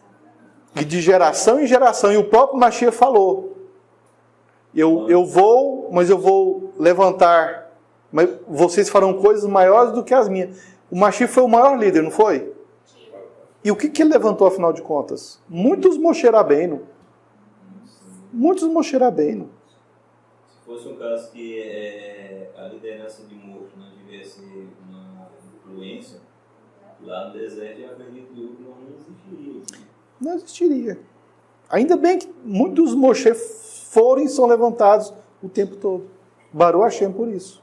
E de geração em geração. E o próprio Mashiach falou. Eu vou, mas eu vou levantar. Mas vocês farão coisas maiores do que as minhas. O Mashiach foi o maior líder, não foi? E o que ele levantou, afinal de contas? Muitos Moshe Rabbeinu. Muitos Moshe Rabbeinu. Se fosse um caso que a liderança de Moshe não tivesse uma influência, lá no deserto, eu acredito que não existiria. Não existiria. Ainda bem que muitos Moshe foram e são levantados o tempo todo. Baruch Hashem por isso.